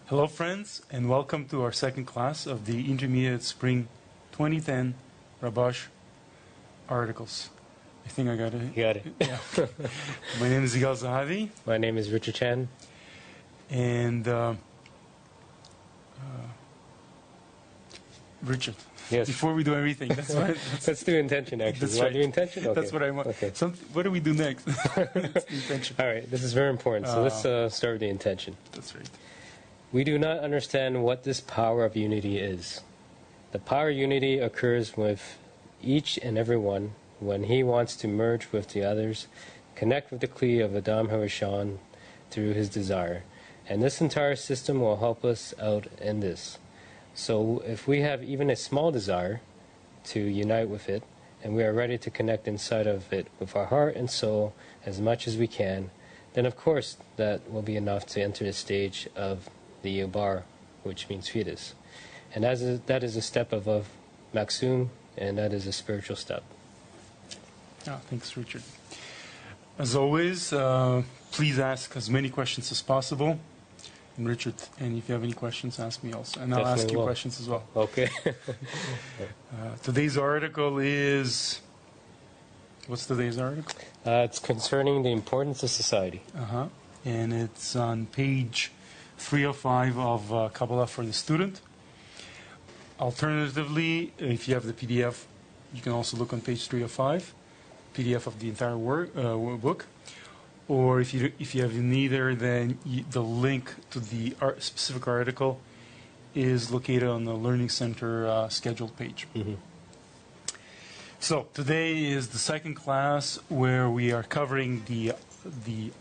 Hello friends, and welcome to our second class of the Intermediate Spring 2010 Rabash articles. I think I got it. You got it. Yeah. My name is Yigal Zahavi. My name is Richard Chan. And Richard, Yes. before we do everything, Let's do intention, actually. That's You want right. to do intention? Okay. That's what I want. Okay. What do we do next? It's the intention. All right, this is very important. So let's start with the intention. That's right. We do not understand what this power of unity is. The power of unity occurs with each and every one when he wants to merge with the others, connect with the Kli of Adam Harishon through his desire. And this entire system will help us out in this. So if we have even a small desire to unite with it, and we are ready to connect inside of it with our heart and soul as much as we can, then of course that will be enough to enter the stage of the Yobar, which means fetus. And that is a step above Maksum, and that is a spiritual step. Thanks, Richard. As always, please ask as many questions as possible. And Richard, and if you have any questions, ask me also. And I'll ask you questions as well. Okay. Today's article is... What's today's article? It's concerning the importance of society. And it's on page 305 of Kabbalah for the student. Alternatively, if you have the PDF, you can also look on page 305, PDF of the entire book. Or if you have neither, then the link to the specific article is located on the Learning Center scheduled page. Mm-hmm. So today is the second class where we are covering the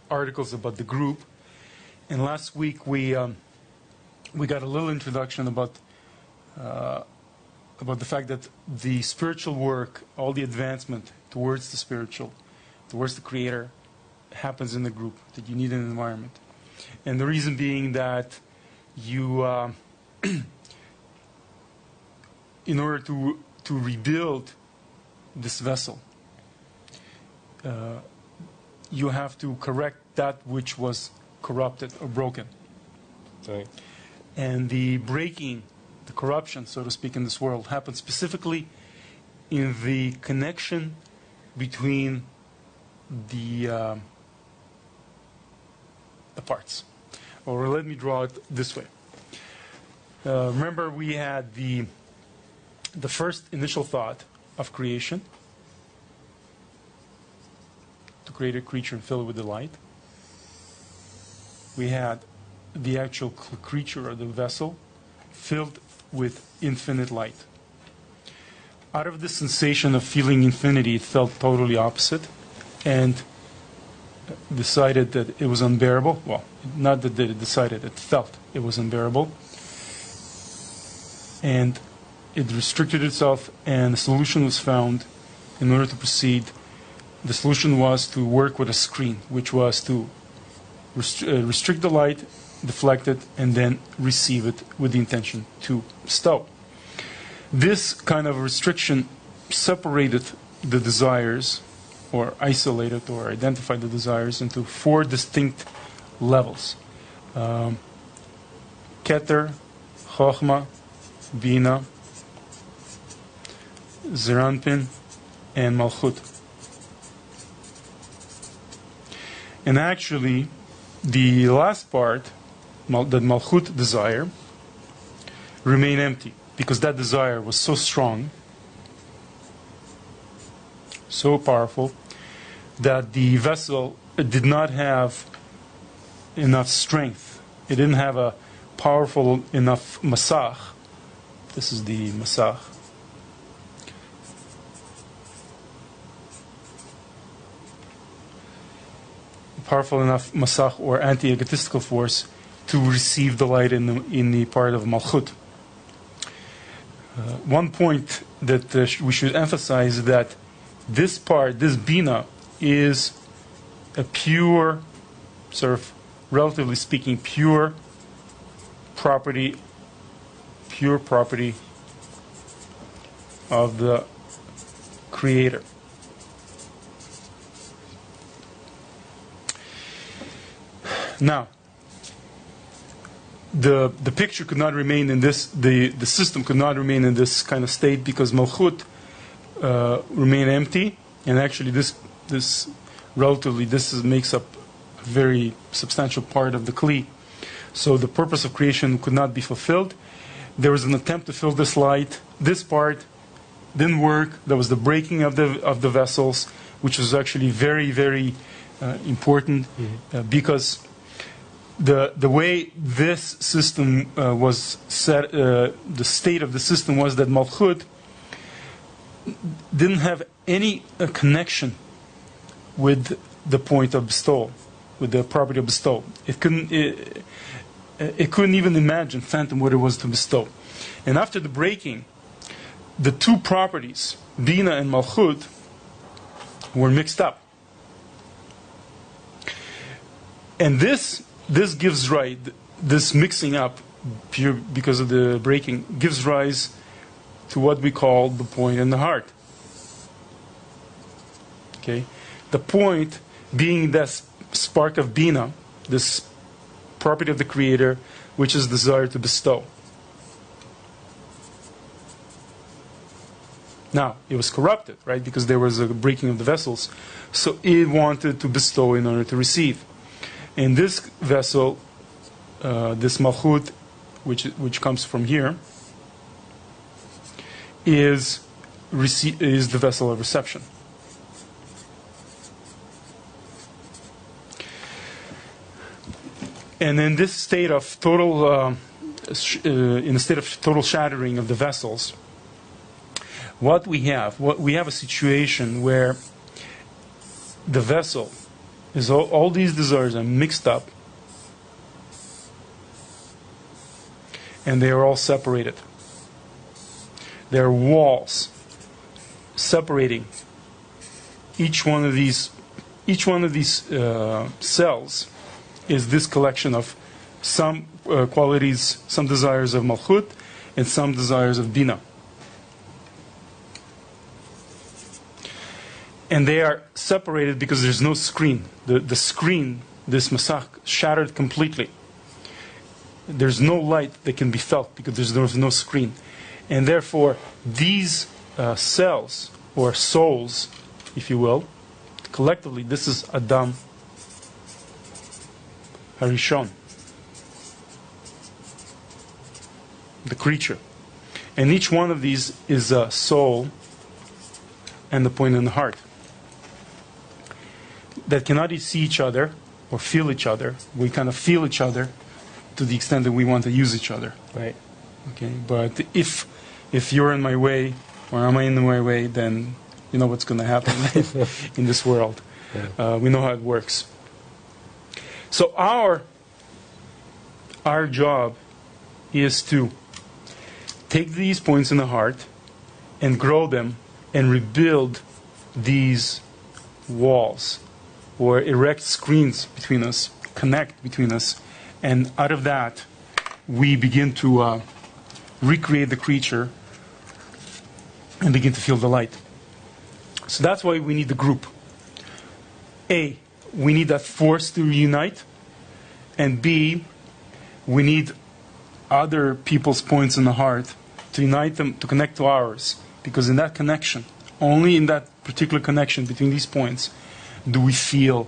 articles about the group. And last week we got a little introduction about the fact that the spiritual work, all the advancement towards the spiritual, towards the Creator, happens in the group, that you need an environment. And the reason being that you, in order to rebuild this vessel, you have to correct that which was corrupted or broken. Right. And the breaking, the corruption, so to speak, in this world happens specifically in the connection between the parts. Or let me draw it this way. Remember, we had the first initial thought of creation, to create a creature and fill it with the light. We had the actual creature or the vessel filled with infinite light. Out of the sensation of feeling infinity, it felt totally opposite and decided that it was unbearable. Well, not that it decided, it felt it was unbearable. And it restricted itself, and the solution was found. In order to proceed, the solution was to work with a screen, which was to restrict the light, deflect it, and then receive it with the intention to stow. This kind of restriction separated the desires, or isolated or identified the desires into four distinct levels. Keter, Chochma, Bina, Zeranpin, and Malchut. And actually, the last part, the Malchut desire, remained empty, because that desire was so strong, so powerful, that the vessel did not have enough strength. It didn't have a powerful enough masach. This is the masach. Powerful enough masach or anti-egotistical force to receive the light in the part of Malchut. One point that we should emphasize is that this part, this Bina, is a pure, sort of, relatively speaking, pure property of the Creator. Now, the picture could not remain in this, the system could not remain in this kind of state because Malchut remained empty, and actually this makes up a very substantial part of the Kli. So the purpose of creation could not be fulfilled. There was an attempt to fill this light. This part didn't work. There was the breaking of the vessels, which was actually very, very important because the way this system was set, the state of the system was that Malchut didn't have any connection with the point of bestowal, with the property of bestowal. It couldn't even fathom what it was to bestow. And after the breaking, the two properties, Bina and Malchut, were mixed up. And this gives rise, this mixing up, pure because of the breaking, gives rise to what we call the point in the heart. Okay? The point being that spark of Bina, this property of the Creator, which is desire to bestow. Now, it was corrupted, right? Because there was a breaking of the vessels. So it wanted to bestow in order to receive. And this vessel, this Malchut, which comes from here, is the vessel of reception. And in this state of total, in a state of total shattering of the vessels, what we have a situation where the vessel is all these desires are mixed up, and they are all separated. There are walls separating each one of these cells. Is this collection of some qualities, some desires of Malchut, and some desires of Bina. And they are separated because there's no screen. The screen, this Masach, shattered completely. There's no light that can be felt because there's no screen. And therefore, these cells, or souls, if you will, collectively, this is Adam Harishon, the creature. And each one of these is a soul and the point in the heart that cannot see each other or feel each other. We kind of feel each other to the extent that we want to use each other. Right. Okay. But if you're in my way or am I in my way, then you know what's going to happen in this world. Yeah. We know how it works. So our job is to take these points in the heart and grow them and rebuild these walls or erect screens between us, connect between us, and out of that we begin to recreate the creature and begin to feel the light. So that's why we need the group. A, we need that force to reunite, and B, we need other people's points in the heart to unite them, to connect to ours, because in that connection, only in that particular connection between these points, do we feel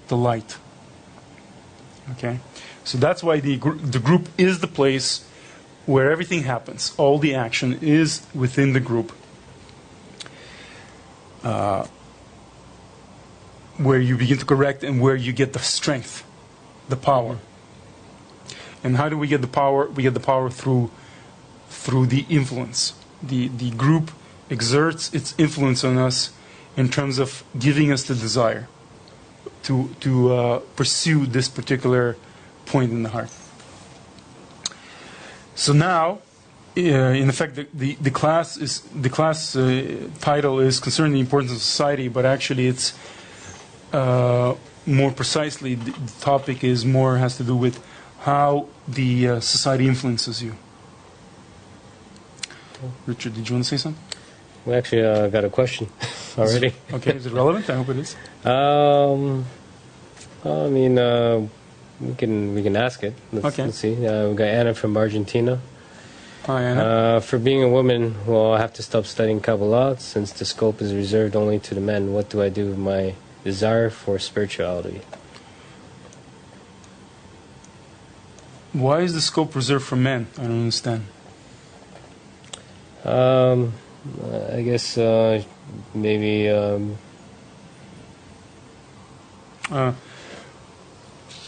the light. Okay? So that's why the group is the place where everything happens. All the action is within the group. Where you begin to correct and where you get the strength, the power. And how do we get the power? We get the power through the influence. The group exerts its influence on us in terms of giving us the desire to pursue this particular point in the heart. So now, in effect, the class title is concerning the importance of society, but actually it's more precisely the topic has to do with how the society influences you. Richard, did you want to say something? We actually got a question already. Okay, is it relevant? I hope it is. I mean, We can ask it. Let's see. We got Anna from Argentina. Hi, Anna. For being a woman, well, I have to stop studying Kabbalah since the scope is reserved only to the men. What do I do with my desire for spirituality? Why is the scope reserved for men? I don't understand. I guess maybe.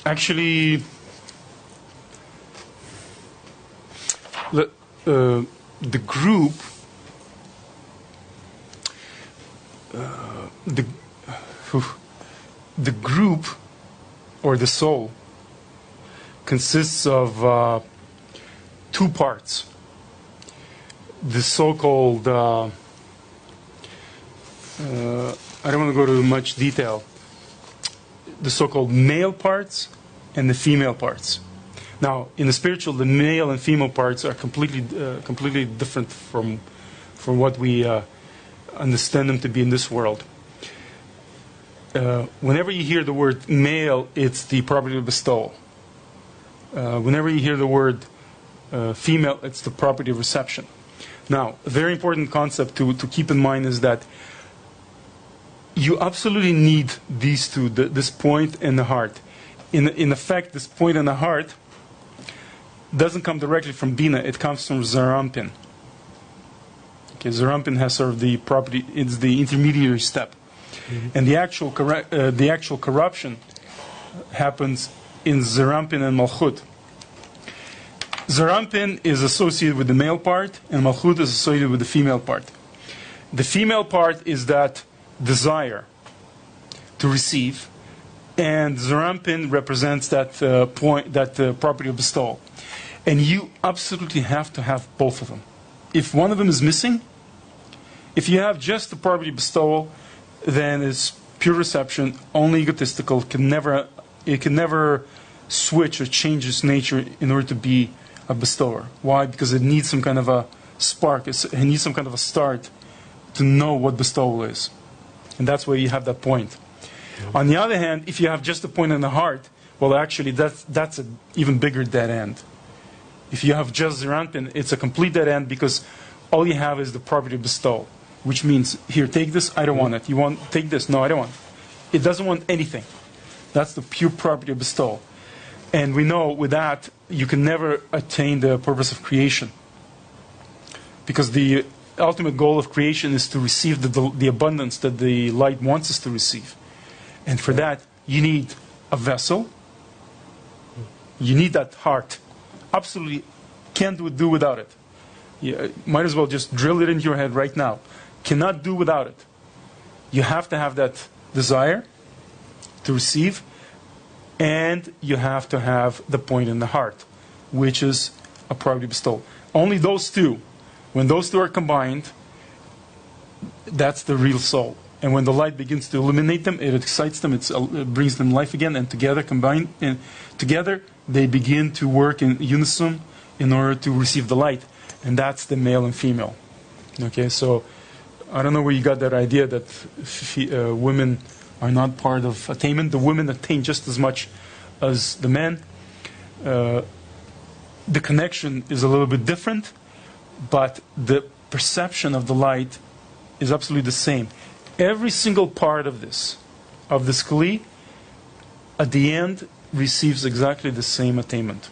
Actually, the group, the group, or the soul, consists of two parts. The so-called, I don't want to go to much detail, the so-called male parts and the female parts. Now, in the spiritual, the male and female parts are completely different from what we understand them to be in this world. Whenever you hear the word male, it's the property of bestowal. Whenever you hear the word female, it's the property of reception. Now, a very important concept to keep in mind is that you absolutely need these two, this point and the heart. In effect, this point and the heart doesn't come directly from Bina, it comes from Zerampin. Okay, Zerampin has sort of the property, it's the intermediary step. Mm-hmm. And the actual corruption happens in Zerampin and Malchut. Zerampin is associated with the male part, and Malchut is associated with the female part. The female part is that desire to receive, and Zerampin represents that property of bestowal. And you absolutely have to have both of them. If one of them is missing, if you have just the property of bestowal, then it's pure reception, only egotistical, it can never switch or change its nature in order to be a bestower. Why? Because it needs some kind of a spark, it needs some kind of a start to know what bestowal is. And that's where you have that point. Mm-hmm. On the other hand, if you have just a point in the heart, well, actually, that's an even bigger dead end. If you have just Zerampin, it's a complete dead end because all you have is the property of bestowal, which means, here, take this, I don't want it. You want, take this, no, I don't want it. It doesn't want anything. That's the pure property of bestowal. And we know with that, you can never attain the purpose of creation. Because the ultimate goal of creation is to receive the abundance that the light wants us to receive. And for that, you need a vessel. You need that heart. Absolutely can't do without it. You might as well just drill it into your head right now. Cannot do without it. You have to have that desire to receive, and you have to have the point in the heart, which is a property bestowal. Only those two, when those two are combined, that's the real soul. And when the light begins to illuminate them, it excites them, it brings them life again, and together, combined, and together they begin to work in unison in order to receive the light. And that's the male and female. Okay, so I don't know where you got that idea that women are not part of attainment. The women attain just as much as the men. The connection is a little bit different, but the perception of the light is absolutely the same. Every single part of this kli, at the end, receives exactly the same attainment.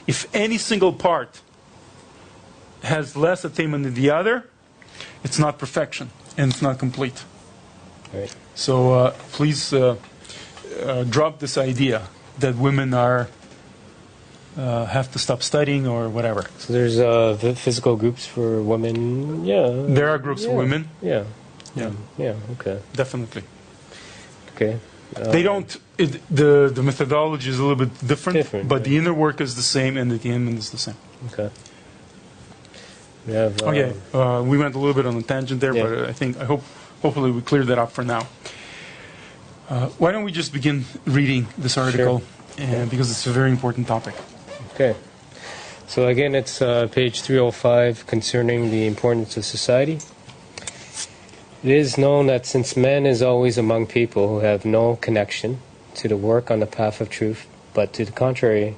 If any single part has less attainment than the other, it's not perfection, and it's not complete. Right. So please drop this idea that women have to stop studying or whatever. So there's physical groups for women. Yeah. There are groups for women. Yeah. Yeah. Yeah. Okay. Definitely. Okay. They don't. The methodology is a little bit different, but right. The inner work is the same, and the attainment is the same. Okay. We have, okay. We went a little bit on a tangent there, but hopefully we cleared that up for now. Why don't we just begin reading this article, because it's a very important topic. Okay. So again, it's page 305 concerning the importance of society. It is known that since man is always among people who have no connection to the work on the path of truth, but to the contrary,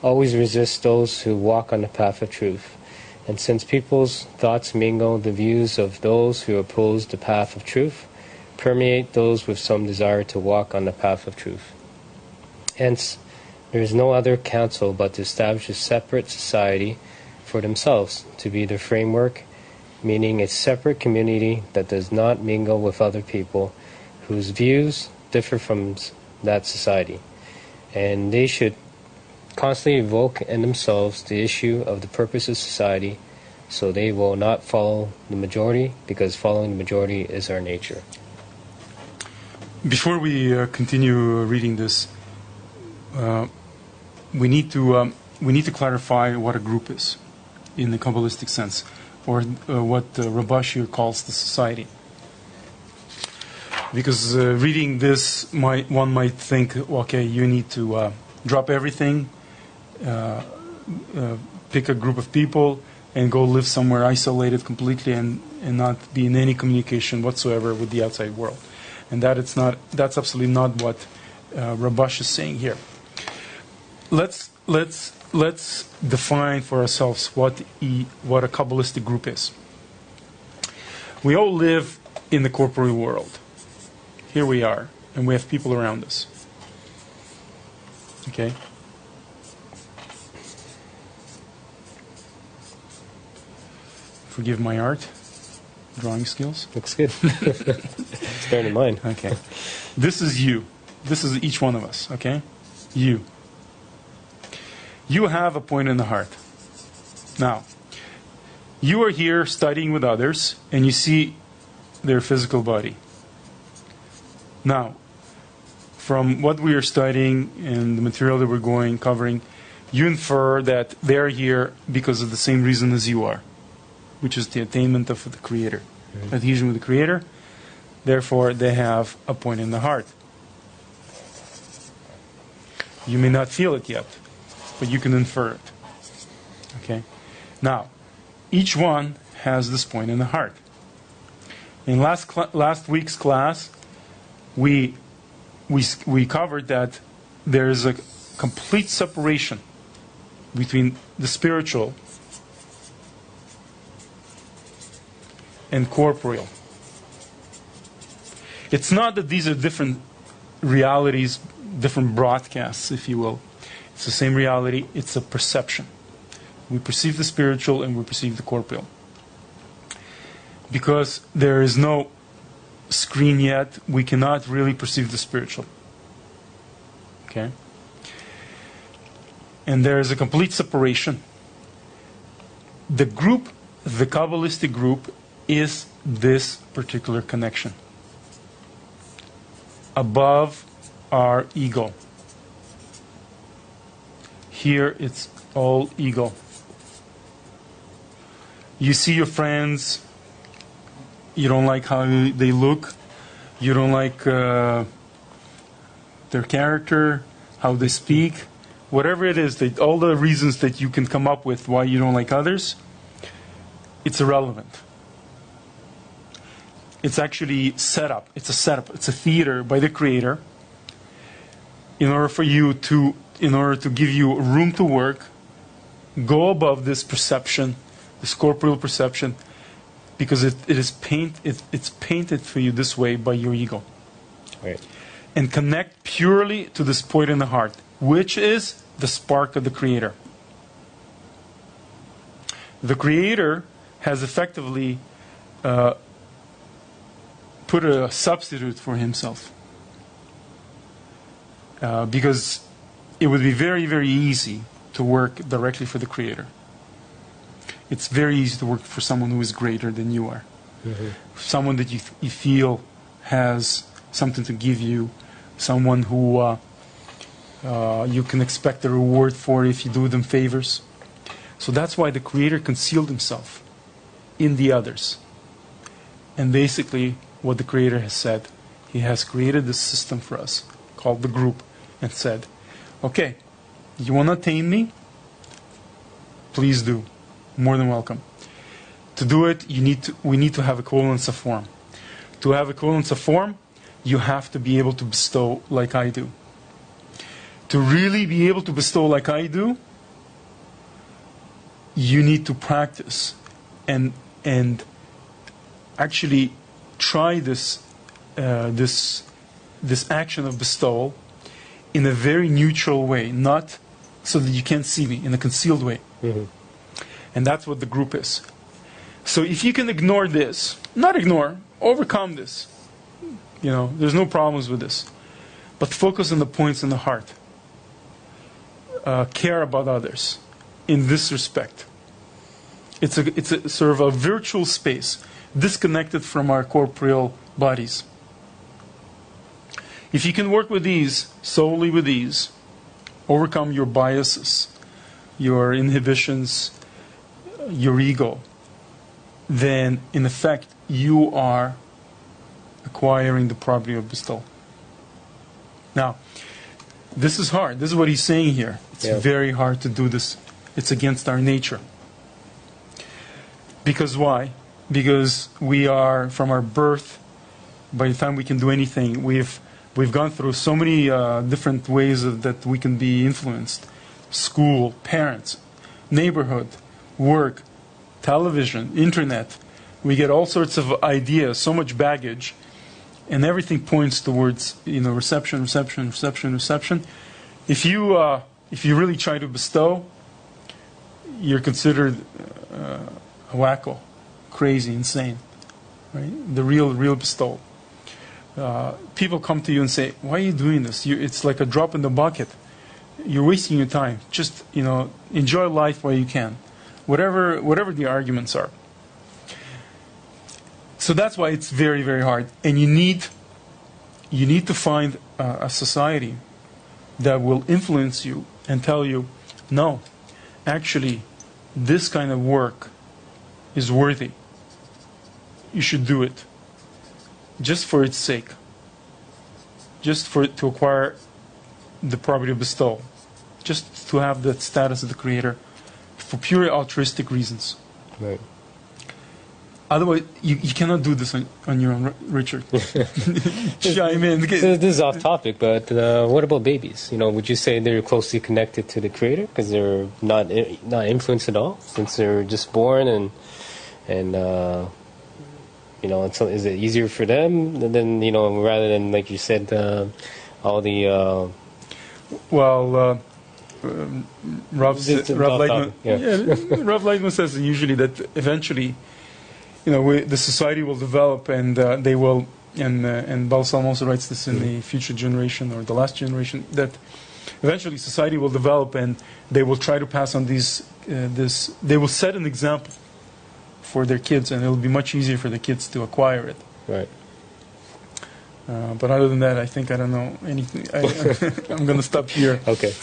always resist those who walk on the path of truth. And since people's thoughts mingle the views of those who oppose the path of truth, permeate those with some desire to walk on the path of truth. Hence, there is no other counsel but to establish a separate society for themselves, to be their framework, meaning a separate community that does not mingle with other people whose views differ from that society. And they should constantly evoke in themselves the issue of the purpose of society, so they will not follow the majority, because following the majority is our nature. Before we continue reading this, we need to clarify what a group is in the Kabbalistic sense, or what Rabash here calls the society. Because reading this, one might think, okay, you need to drop everything, pick a group of people, and go live somewhere isolated completely and not be in any communication whatsoever with the outside world. And that's absolutely not what Rabash is saying here. Let's define for ourselves what a Kabbalistic group is. We all live in the corporeal world. Here we are, and we have people around us. Okay? Forgive my art, drawing skills. Looks good. It's better than mine. Okay. This is you. This is each one of us, okay? You. You have a point in the heart. Now, you are here studying with others, and you see their physical body. Now, from what we are studying and the material that we're covering, you infer that they're here because of the same reason as you are, which is the attainment of the Creator, adhesion with the Creator. Therefore, they have a point in the heart. You may not feel it yet, but you can infer it. Okay? Now, each one has this point in the heart. In last week's class, we covered that there is a complete separation between the spiritual and corporeal. It's not that these are different realities, different broadcasts, if you will. It's the same reality, it's a perception. We perceive the spiritual and we perceive the corporeal. Because there is no screen yet, we cannot really perceive the spiritual. Okay? And there is a complete separation. The group, the Kabbalistic group, is this particular connection. Above our ego. Here it's all ego. You see your friends, you don't like how they look, you don't like their character, how they speak, whatever it is, all the reasons that you can come up with why you don't like others, it's irrelevant. It's actually set up. It's a setup. It's a theater by the Creator in order to give you room to work, go above this perception, this corporeal perception, because it's painted for you this way by your ego. Right. And connect purely to this point in the heart, which is the spark of the Creator. The Creator has effectively put a substitute for Himself. Because it would be very, very easy to work directly for the Creator. It's very easy to work for someone who is greater than you are. Mm-hmm. Someone that you feel has something to give you, someone who you can expect a reward for if you do them favors. So that's why the Creator concealed Himself in the others. And basically, what the Creator has said, He has created this system for us, called the group, and said, okay, you want to attain me? Please do. More than welcome. To do it, we need to have equivalence of form. To have equivalence of form, you have to be able to bestow like I do. to really be able to bestow like I do, you need to practice and actually try this action of bestowal in a very neutral way, not so that you can't see me, in a concealed way. Mm-hmm. And that's what the group is. So if you can ignore this, not ignore, overcome this, there's no problems with this. But focus on the points in the heart. Care about others in this respect. It's a sort of a virtual space, disconnected from our corporeal bodies. If you can work with these, solely with these, overcome your biases, your inhibitions, your ego, then in effect you are acquiring the property of bestowal. Now, this is hard. This is what he's saying here. It's very hard to do this. It's against our nature. Because why? Because we are, from our birth, by the time we can do anything, we've gone through so many different ways that we can be influenced. School, parents, neighborhood, work, television, internet. We get all sorts of ideas, so much baggage, and everything points towards reception. If you really try to bestow, you're considered a wacko, crazy, insane, right? The real bestowal. People come to you and say, "Why are you doing this? It's like a drop in the bucket. You're wasting your time. Just enjoy life while you can." Whatever the arguments are. So that's why it's very, very hard. And you need to find a society that will influence you and tell you, no, actually, this kind of work is worthy. You should do it. Just for its sake. Just for it to acquire the property of bestowal. Just to have that status of the creator for pure altruistic reasons. Right. Otherwise, you cannot do this on your own, Richard. Chime in. This is off topic, but what about babies? Would you say they're closely connected to the creator because they're not influenced at all since they're just born and is it easier for them than rather than, like you said, all the Rav Lightman says usually that eventually the society will develop and they will, and Baal Shalom also writes this in the future generation or the last generation, that eventually society will develop and they will try to pass on they will set an example for their kids, and it will be much easier for the kids to acquire it. Right. But other than that, I think I don't know anything. I'm going to stop here. Okay.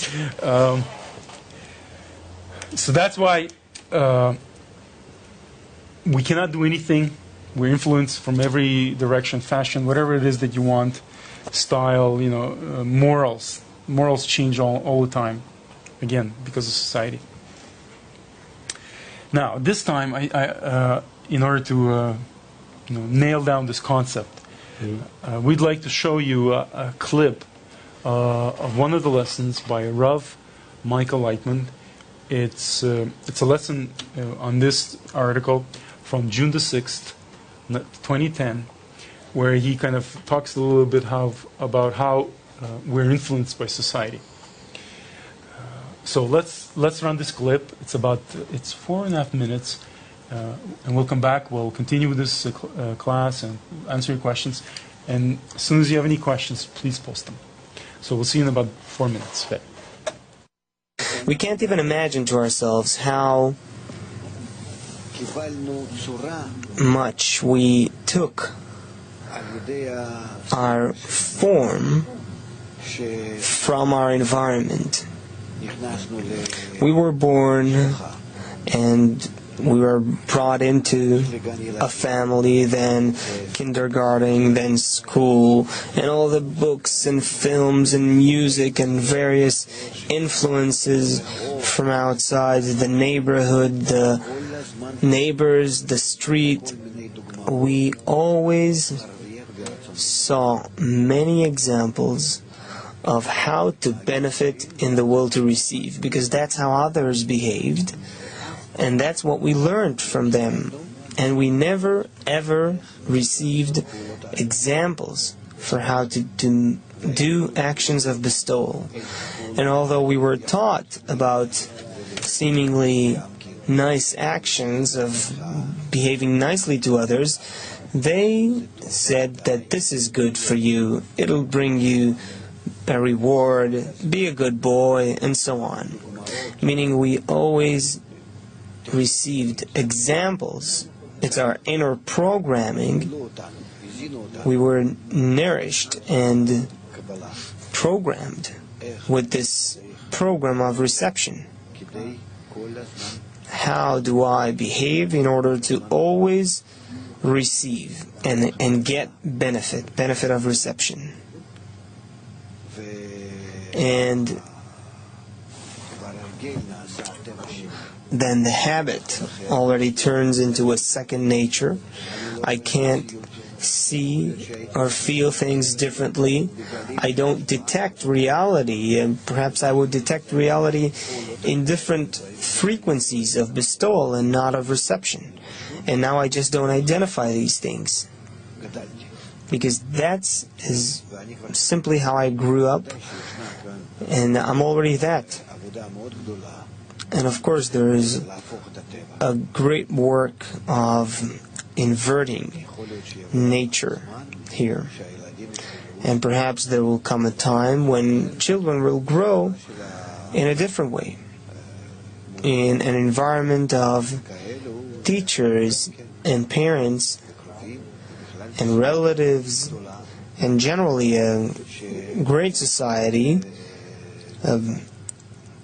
So that's why we cannot do anything. We're influenced from every direction, fashion, whatever it is that you want, style, morals. Morals change all the time, again, because of society. Now, this time, I in order to nail down this concept, we'd like to show you a clip of one of the lessons by Rav Michael Lightman. It's a lesson on this article from June the 6th, 2010, where he kind of talks a little bit about how we're influenced by society. So let's run this clip. It's 4.5 minutes, and we'll come back. We'll continue with this class and answer your questions. And as soon as you have any questions, please post them. So we'll see you in about 4 minutes. We can't even imagine to ourselves how much we took our form from our environment. We were born and we were brought into a family, then kindergarten, then school, and all the books and films and music and various influences from outside, the neighborhood, the neighbors, the street. We always saw many examples of how to benefit in the will to receive, because that's how others behaved, and that's what we learned from them. And we never ever received examples for how to do actions of bestowal. And although we were taught about seemingly nice actions of behaving nicely to others, they said that this is good for you, it'll bring you a reward, be a good boy, and so on. Meaning we always received examples. It's our inner programming. We were nourished and programmed with this program of reception. How do I behave in order to always receive and get benefit of reception? And then the habit already turns into a second nature. I can't see or feel things differently. I don't detect reality, and perhaps I would detect reality in different frequencies of bestowal and not of reception. And now I just don't identify these things, because that's is simply how I grew up, and I'm already that. And of course there is a great work of inverting nature here. And perhaps there will come a time when children will grow in a different way, in an environment of teachers and parents and relatives and generally a great society of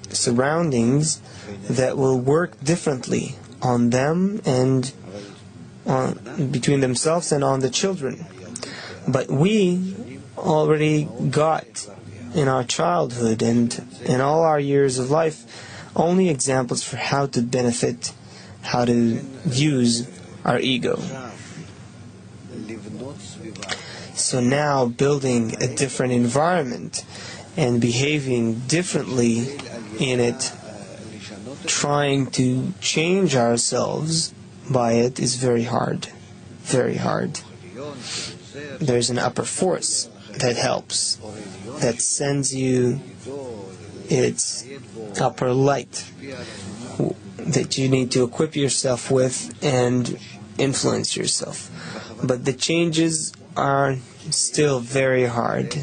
surroundings that will work differently on them and between themselves and on the children. But we already got in our childhood and in all our years of life only examples for how to benefit, how to use our ego. So now building a different environment and behaving differently in it, trying to change ourselves by it is very hard. Very hard. There's an upper force that helps, that sends you its upper light that you need to equip yourself with and influence yourself. But the changes are still very hard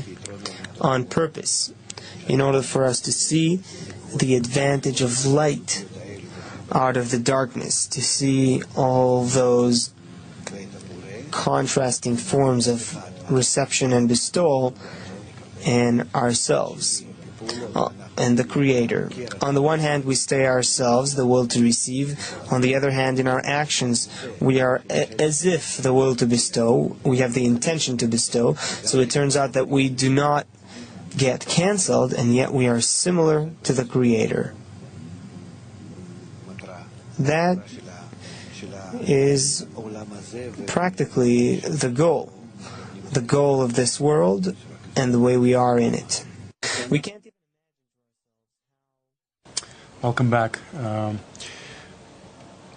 on purpose, in order for us to see the advantage of light out of the darkness, to see all those contrasting forms of reception and bestowal in ourselves and the Creator. On the one hand, we stay ourselves, the will to receive. On the other hand, in our actions, we are as if the will to bestow. We have the intention to bestow. So it turns out that we do not get cancelled, and yet we are similar to the Creator. That is practically the goal of this world and the way we are in it. We can't. Welcome back. I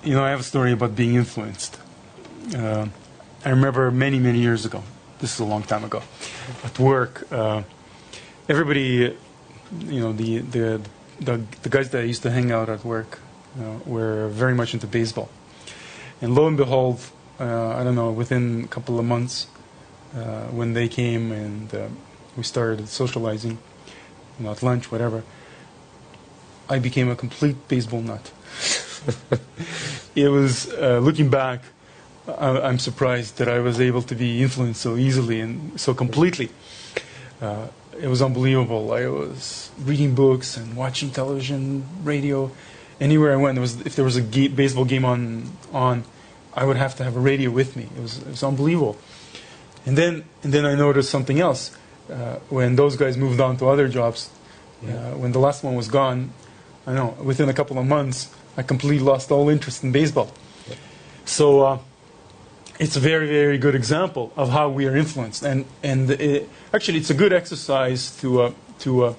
have a story about being influenced. I remember many, many years ago, this is a long time ago, at work, everybody, the guys that I used to hang out at work were very much into baseball. And lo and behold, within a couple of months, when they came and we started socializing, at lunch, whatever, I became a complete baseball nut. It was, looking back, I'm surprised that I was able to be influenced so easily and so completely. It was unbelievable. I was reading books and watching television, radio. Anywhere I went, if there was a baseball game on, I would have to have a radio with me. It was unbelievable. And then I noticed something else. When those guys moved on to other jobs, when the last one was gone, within a couple of months, I completely lost all interest in baseball. So it's a very, very good example of how we are influenced. And actually, it's a good exercise to to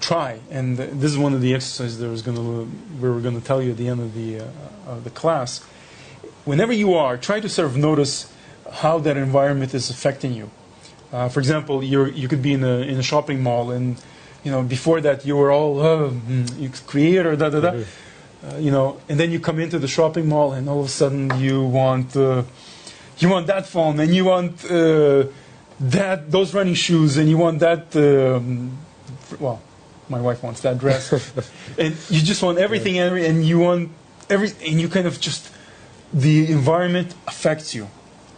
try. And this is one of the exercises that we were going to tell you at the end of the class. Whenever you are, try to sort of notice how that environment is affecting you. For example, you could be in a shopping mall, and before that you were all creator, da da da. And then you come into the shopping mall, and all of a sudden you want that phone, and you want those running shoes, and you want that. Well, my wife wants that dress, and you just want everything, and you want everything, and you kind of just the environment affects you,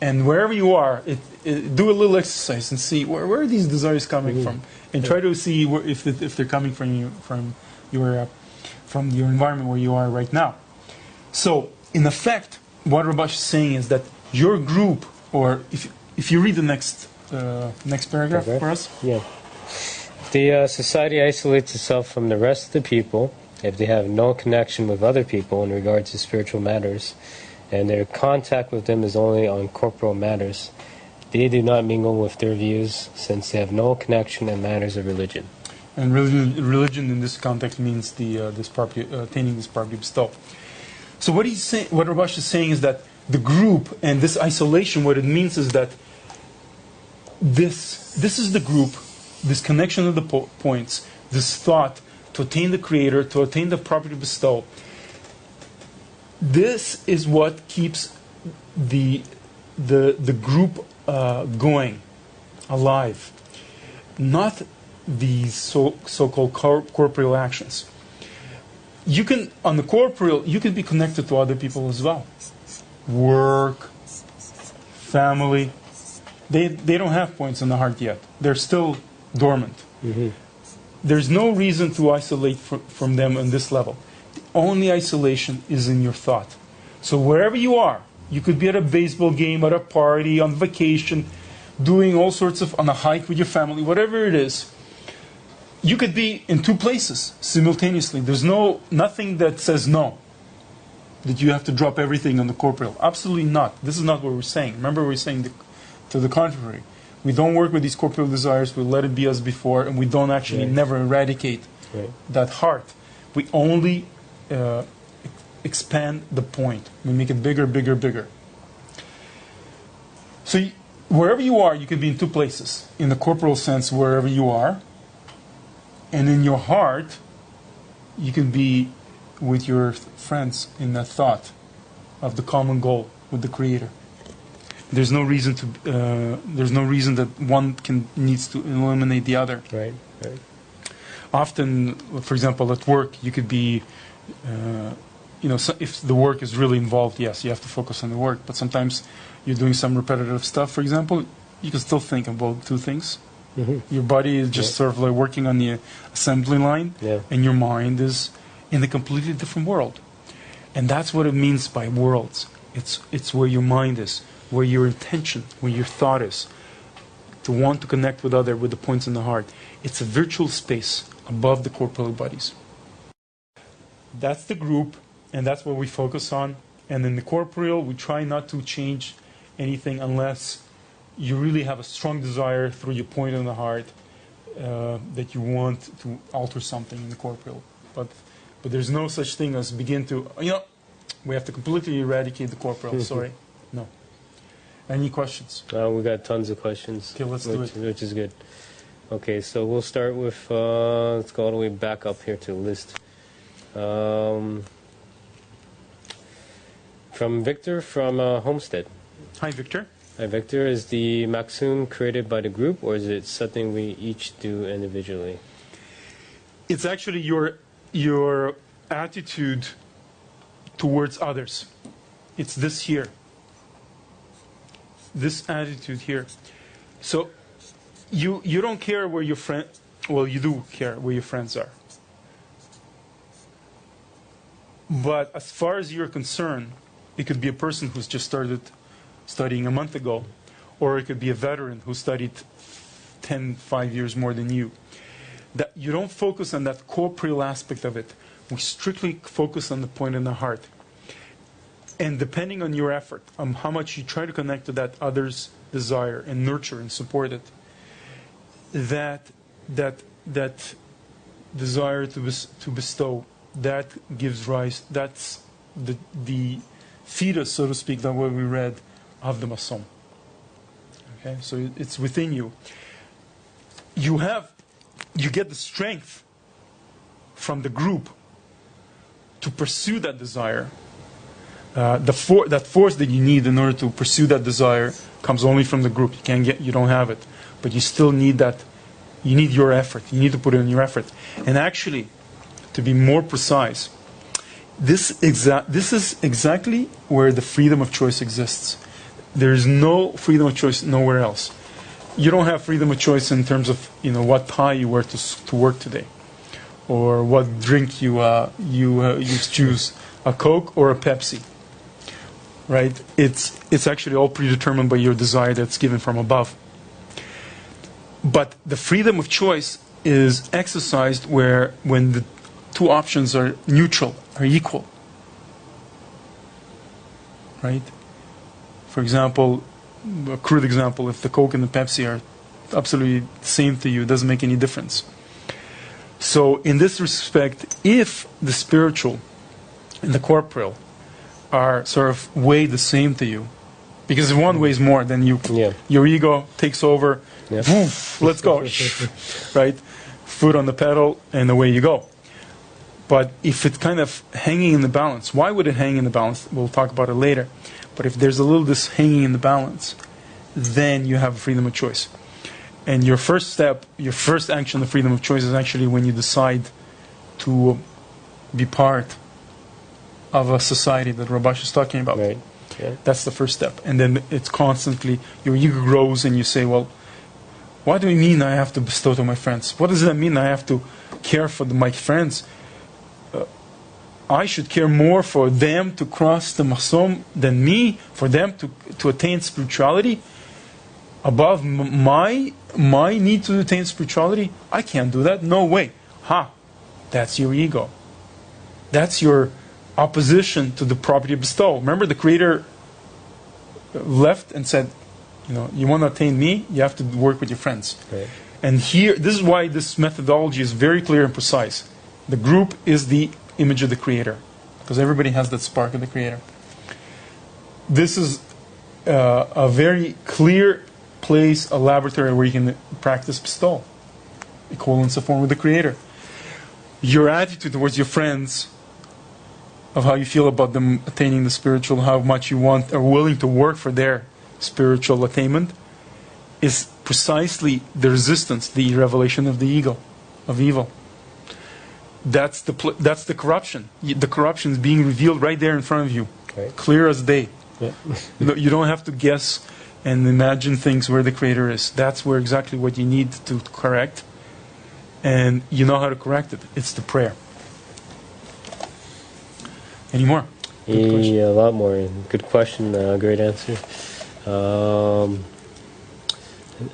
and wherever you are, do a little exercise and see where are these desires coming from, and try to see if they're coming from your environment where you are right now. So, in effect, what Rabash is saying is that your group, or if you read the next paragraph for us. Yeah. The society isolates itself from the rest of the people if they have no connection with other people in regards to spiritual matters, and their contact with them is only on corporal matters. They do not mingle with their views, since they have no connection in matters of religion. And religion in this context means attaining this property bestowal. So what Rabash is saying is that the group and this isolation, what it means is that this is the group, this connection of the points, this thought to attain the Creator, to attain the property bestowal. This is what keeps the group going, alive, not these so-called corporeal actions. You can, on the corporeal, you can be connected to other people as well. Work, family. They don't have points in the heart yet. They're still dormant. Mm-hmm. There's no reason to isolate from them on this level. The only isolation is in your thought. So wherever you are, you could be at a baseball game, at a party, on vacation, doing all sorts of, on a hike with your family, whatever it is. You could be in two places simultaneously. There's nothing that says no, that you have to drop everything on the corporeal. Absolutely not. This is not what we're saying. Remember, we're saying to the contrary. We don't work with these corporeal desires. We let it be as before, and we don't actually never eradicate that heart. We only expand the point. We make it bigger, bigger, bigger. So wherever you are, you can be in two places. In the corporeal sense, wherever you are. And in your heart, you can be with your friends in that thought of the common goal with the Creator. There's no reason that one needs to eliminate the other. Right. Often, for example, at work, you could be, so if the work is really involved, yes, you have to focus on the work. But sometimes you're doing some repetitive stuff, for example, you can still think about two things. Mm-hmm. Your body is just sort of like working on the assembly line, and your mind is in a completely different world. And that's what it means by worlds. It's where your mind is, where your intention, where your thought is, to want to connect with the points in the heart. It's a virtual space above the corporeal bodies. That's the group, and that's what we focus on. And in the corporeal, we try not to change anything unless you really have a strong desire through your point in the heart that you want to alter something in the corporeal. But there's no such thing as begin to, we have to completely eradicate the corporeal. Sorry. No. Any questions? We got tons of questions. Okay, let's do it. Which is good. Okay, so we'll start with, let's go all the way back up here to the list. From Victor from Homestead. Hi, Victor. Hi, Victor. Is the Maxim created by the group, or is it something we each do individually? It's actually your attitude towards others. It's this here. This attitude here. So you don't care where your friend. Well, you do care where your friends are. But as far as you're concerned, it could be a person who's just started studying a month ago, or it could be a veteran who studied 5 years more than you. That you don't focus on that corporeal aspect of it. We strictly focus on the point in the heart. And depending on your effort, on how much you try to connect to that other's desire and nurture and support it, that that desire to bestow, that gives rise, that's the fetus, so to speak, that what we read of the masom. Okay, so it's within you. You get the strength from the group to pursue that desire. That force that you need in order to pursue that desire comes only from the group. You don't have it, but you still need that. You need your effort. You need to put in your effort. And actually, to be more precise, this is exactly where the freedom of choice exists. There is no freedom of choice nowhere else. You don't have freedom of choice in terms of what tie you wear to work today, or what drink you choose, a Coke or a Pepsi. Right? It's actually all predetermined by your desire that's given from above. But the freedom of choice is exercised when the two options are neutral, are equal. Right? For example, a crude example, if the Coke and the Pepsi are absolutely the same to you, it doesn't make any difference. So in this respect, if the spiritual and the corporeal are sort of weigh the same to you, because if one weighs more, then your ego takes over. Yeah. Woof, let's go. Right? Foot on the pedal, and away you go. But if it's kind of hanging in the balance, why would it hang in the balance? We'll talk about it later. But if there's a little this hanging in the balance, then you have freedom of choice. And your first step, your first action of freedom of choice is actually when you decide to be part of a society that Rabash is talking about. Right. Yeah. That's the first step. And then it's constantly, your ego grows and you say, well, what do you mean I have to bestow to my friends? What does that mean I have to care for my friends? I should care more for them to cross the masom than me, for them to attain spirituality above my need to attain spirituality. I can't do that. No way. That's your ego. That's your opposition to the property of bestow. Remember, the Creator left and said, you want to attain me, you have to work with your friends. Right. And here, this is why this methodology is very clear and precise. The group is the image of the Creator, because everybody has that spark of the Creator. This is a very clear place, a laboratory where you can practice bestow, equivalence of form with the Creator. Your attitude towards your friends, of how you feel about them attaining the spiritual, how much you want or willing to work for their spiritual attainment, is precisely the resistance, the revelation of the ego, of evil. That's the corruption. The corruption is being revealed right there in front of you, right. Clear as day. Yeah. You don't have to guess and imagine things where the Creator is. That's where exactly what you need to correct, and you know how to correct it. It's the prayer. Any more? Yeah, a lot more. Good question. Great answer.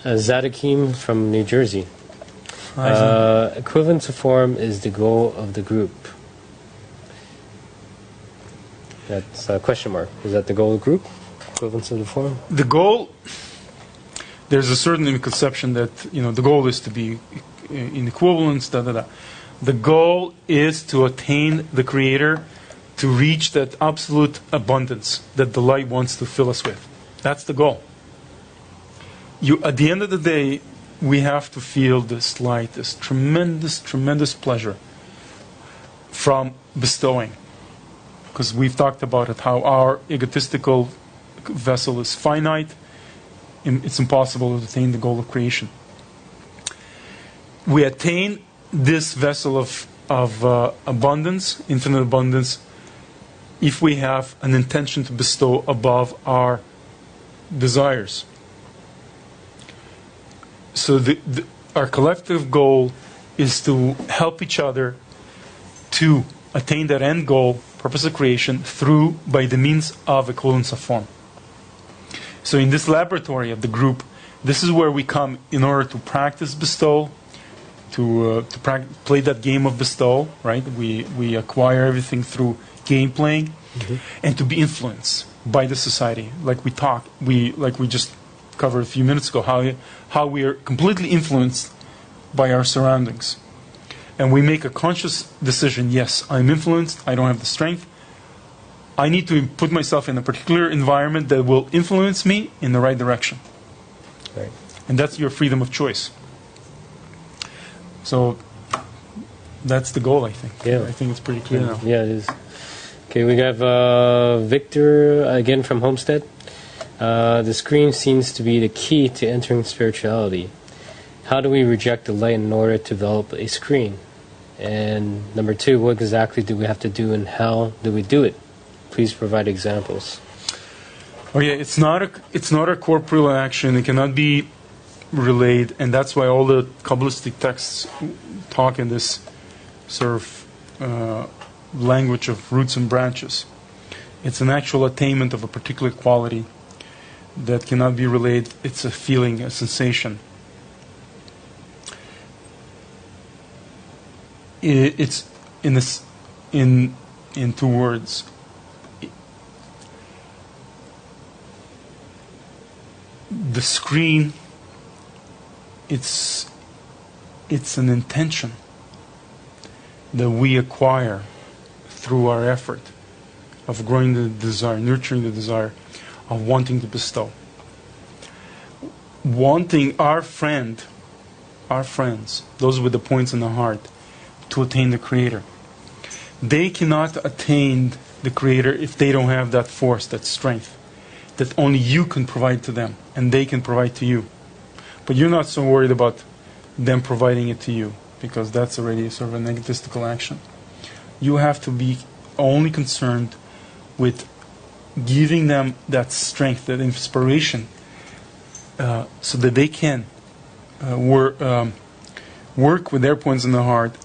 Zadakim from New Jersey. Equivalence of form is the goal of the group. That's a question mark. Is that the goal of the group? Equivalence of the form? The goal, there's a certain conception that, the goal is to be in equivalence, The goal is to attain the Creator, to reach that absolute abundance that the light wants to fill us with. That's the goal. At the end of the day, we have to feel this light, this tremendous, tremendous pleasure from bestowing. Because we've talked about it, how our egotistical vessel is finite. It's impossible to attain the goal of creation. We attain this vessel of abundance, infinite abundance, if we have an intention to bestow above our desires. So our collective goal is to help each other to attain that end goal, purpose of creation, by the means of equivalence of form. So in this laboratory of the group, this is where we come in order to practice bestow, to play that game of bestow, right? We acquire everything through game playing, and to be influenced by the society. Like we just covered a few minutes ago, how we are completely influenced by our surroundings. And we make a conscious decision, yes, I'm influenced, I don't have the strength. I need to put myself in a particular environment that will influence me in the right direction. Right. And that's your freedom of choice. So that's the goal, I think. Yeah. I think it's pretty clear now. Yeah, it is. Okay, we have Victor again from Homestead. The screen seems to be the key to entering spirituality. How do we reject the light in order to develop a screen? And number 2, what exactly do we have to do and how do we do it? Please provide examples. Oh yeah, it's not a corporeal action. It cannot be relayed, and that's why all the Kabbalistic texts talk in this sort of language of roots and branches. It's an actual attainment of a particular quality that cannot be relayed. It's a feeling, a sensation. It's in this, in 2 words. The screen, it's an intention that we acquire through our effort of growing the desire, nurturing the desire of wanting to bestow. Wanting our friends, those with the points in the heart, to attain the Creator. They cannot attain the Creator if they don't have that force, that strength, that only you can provide to them, and they can provide to you. But you're not so worried about them providing it to you, because that's already sort of an egotistical action. You have to be only concerned with giving them that strength, that inspiration, so that they can work with their points in the heart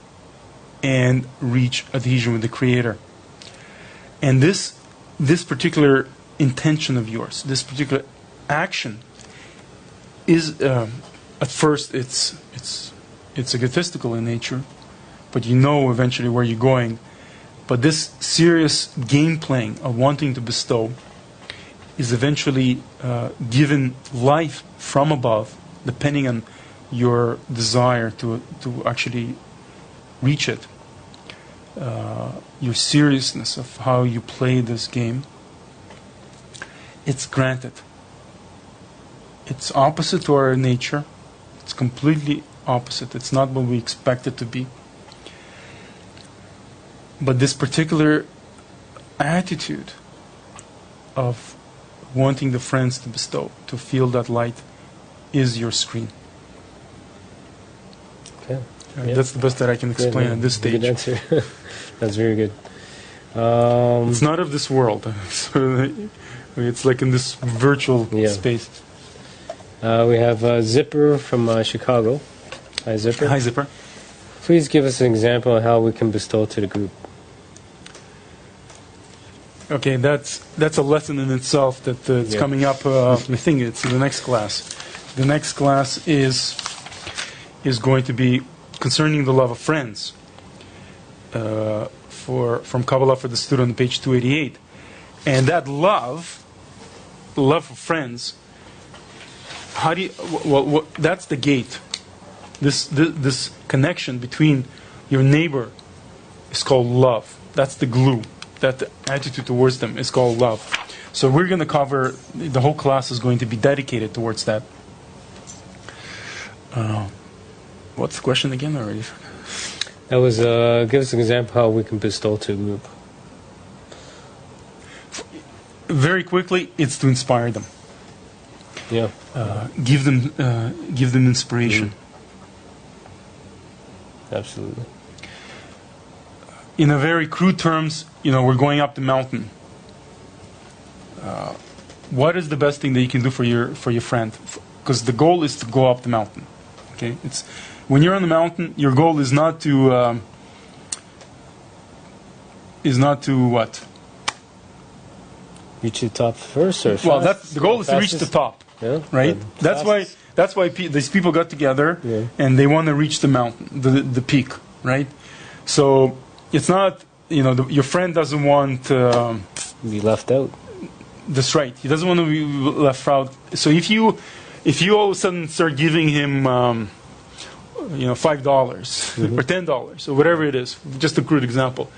and reach adhesion with the Creator. And this particular intention of yours, this particular action, is at first it's egotistical in nature, but you know eventually where you're going. But this serious game playing of wanting to bestow is eventually given life from above, depending on your desire to actually reach it. Your seriousness of how you play this game, it's granted. It's opposite to our nature. It's completely opposite. It's not what we expect it to be. But this particular attitude of wanting the friends to bestow, to feel that light, is your screen. Okay. Yeah. That's the best that I can explain at this stage. Good answer. That's very good. It's not of this world. So it's like in this virtual space. We have Zipper from Chicago. Hi, Zipper. Hi, Zipper. Please give us an example of how we can bestow to the group. Okay, that's a lesson in itself that it's coming up. I think it's in the next class. The next class is going to be concerning the love of friends. From Kabbalah for the student on page 288, and that love of friends. How do you? That's the gate. This connection between your neighbor is called love. That's the glue. That attitude towards them is called love. So we're going to cover, the whole class is going to be dedicated towards that. What's the question again already? That was, give us an example how we can bestow to a group. Very quickly, it's to inspire them. Yeah. Give them inspiration. Absolutely. In a very crude terms, we're going up the mountain. What is the best thing that you can do for your friend? Because the goal is to go up the mountain. Okay, it's when you're on the mountain, your goal is not to what? Reach the top first, or well, the goal is to reach the top. Yeah, right. That's why these people got together and they want to reach the mountain, the peak, right? So it's not, your friend doesn't want to be left out. That's right. He doesn't want to be left out. So if you all of a sudden start giving him $5 or $10 or whatever it is, just a crude example.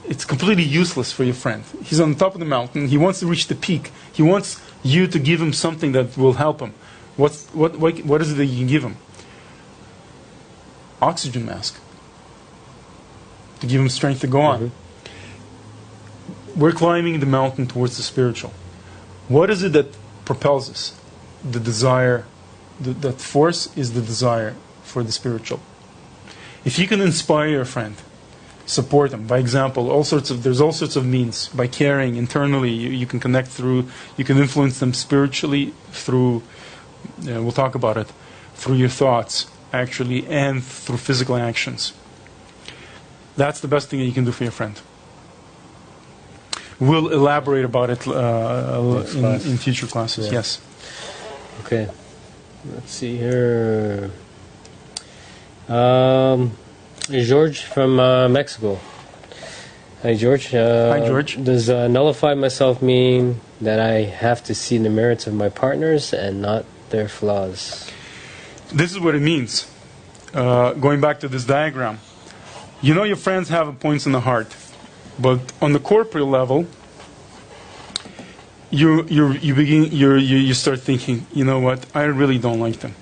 It's completely useless for your friend. He's on the top of the mountain. He wants to reach the peak. He wants you to give him something that will help him. What is it that you can give him? Oxygen mask to give him strength to go on. We're climbing the mountain towards the spiritual. What is it that propels us? The desire. That force is the desire for the spiritual. If you can inspire your friend, support them by example, there's all sorts of means. By caring internally, you can connect through, you can influence them spiritually through, we'll talk about it, through your thoughts actually, and through physical actions. That's the best thing that you can do for your friend. We'll elaborate about it in future classes. Yeah. Yes. Okay. Let's see here. George from Mexico. Hi, George. Hi, George. Does nullify myself mean that I have to see the merits of my partners and not their flaws? This is what it means. Going back to this diagram, you know your friends have points in the heart, but on the corporeal level, you start thinking, you know what? I really don't like them.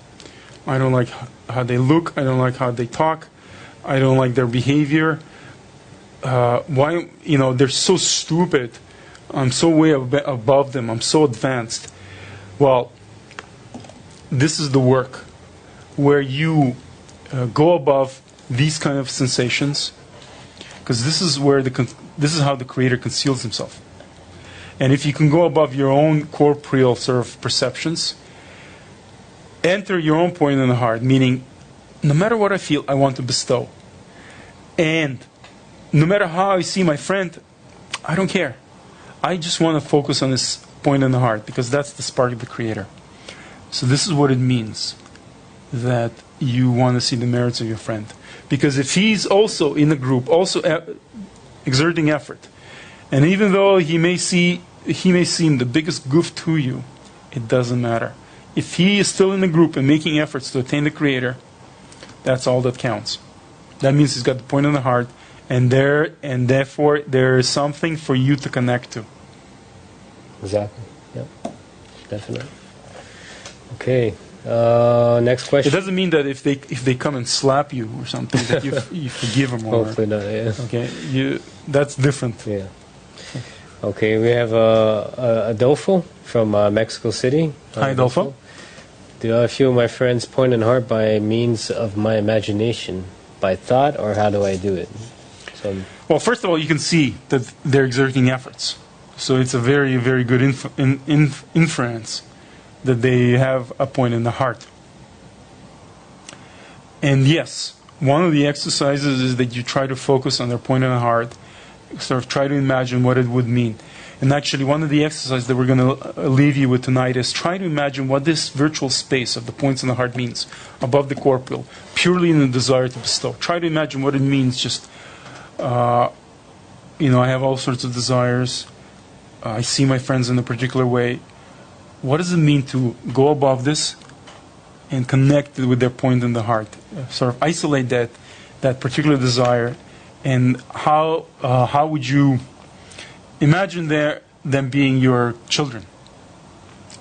I don't like how they look. I don't like how they talk. I don't like their behavior. Why? They're so stupid. I'm so way above them. I'm so advanced. Well, this is the work where you go above these kind of sensations, because this is how the Creator conceals Himself. And if you can go above your own corporeal sort of perceptions, enter your own point in the heart, meaning, no matter what I feel, I want to bestow. And no matter how I see my friend, I don't care. I just want to focus on this point in the heart, because that's the spark of the Creator. So this is what it means, that you want to see the merits of your friend. Because if he's also in the group, also exerting effort, and even though he may seem the biggest goof to you, it doesn't matter. If he is still in the group and making efforts to attain the Creator, that's all that counts. That means he's got the point in the heart, and therefore there is something for you to connect to. Exactly. Yep. Definitely. Okay. Next question. It doesn't mean that if they come and slap you or something that you forgive them. Hopefully not. Yeah. Okay. That's different. Yeah. Okay. We have Adolfo from Mexico City. Hi, Adolfo. Do I feel my friend's point in heart by means of my imagination, by thought, or how do I do it? Well, first of all, you can see that they're exerting efforts. So it's a very, very good inference that they have a point in the heart. And yes, one of the exercises is that you try to focus on their point in the heart, sort of try to imagine what it would mean. And actually, one of the exercises that we're going to leave you with tonight is try to imagine what this virtual space of the points in the heart means, above the corporeal, purely in the desire to bestow. Try to imagine what it means, just, I have all sorts of desires. I see my friends in a particular way. What does it mean to go above this and connect with their point in the heart? Sort of isolate that particular desire, and how would you imagine them being your children?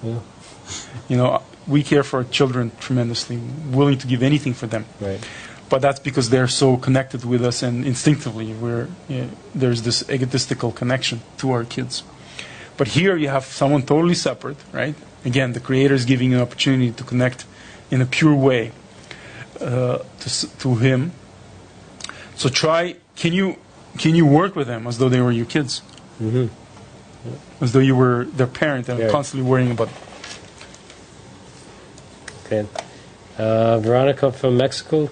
Yeah. We care for our children tremendously, willing to give anything for them. Right. But that's because they're so connected with us, and instinctively there's this egotistical connection to our kids. But here you have someone totally separate, right? Again, the Creator is giving you an opportunity to connect in a pure way to Him. So try. Can you work with them as though they were your kids? Mm-hmm. Yeah. As though you were their parent and constantly worrying about them. Okay. Veronica from Mexico.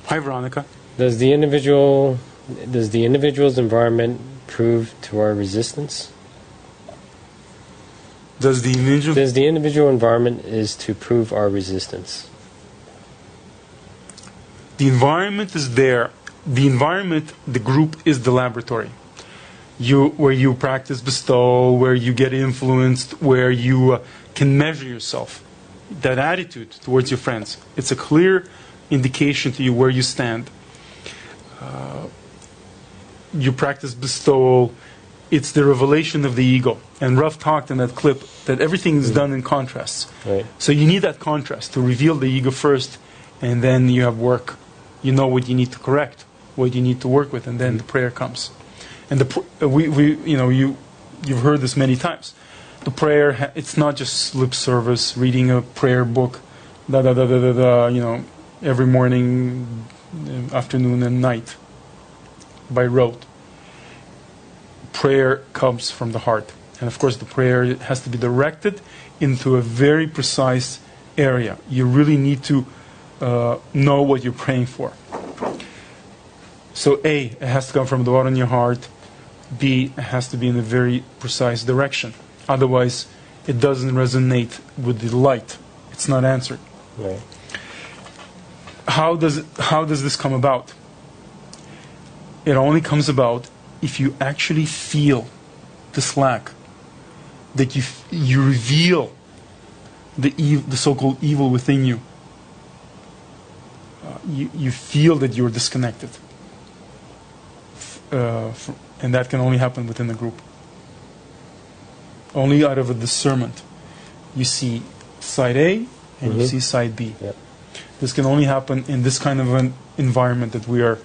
Hi, Veronica. Does the individual's environment prove to our resistance? Does the individual environment is to prove our resistance? The environment is there. The environment, the group, is the laboratory. Where you practice bestow, where you get influenced, where you can measure yourself. That attitude towards your friends. It's a clear indication to you where you stand. You practice bestowal. It's the revelation of the ego. And Rav talked in that clip that everything is done in contrasts. Right. So you need that contrast to reveal the ego first, and then you have work. You know what you need to correct, what you need to work with, and then the prayer comes. And you've heard this many times. The prayer, it's not just lip service, reading a prayer book, every morning, afternoon, and night by rote. Prayer comes from the heart. And of course, the prayer has to be directed into a very precise area. You really need to know what you're praying for. So A, it has to come from the bottom of your heart. B, it has to be in a very precise direction. Otherwise, it doesn't resonate with the light. It's not answered. Right. How does this come about? It only comes about if you actually feel this lack, that you reveal the so-called evil within you. You feel that you're disconnected, and that can only happen within the group. Only out of a discernment. You see side A and you see side B. Yep. This can only happen in this kind of an environment that we are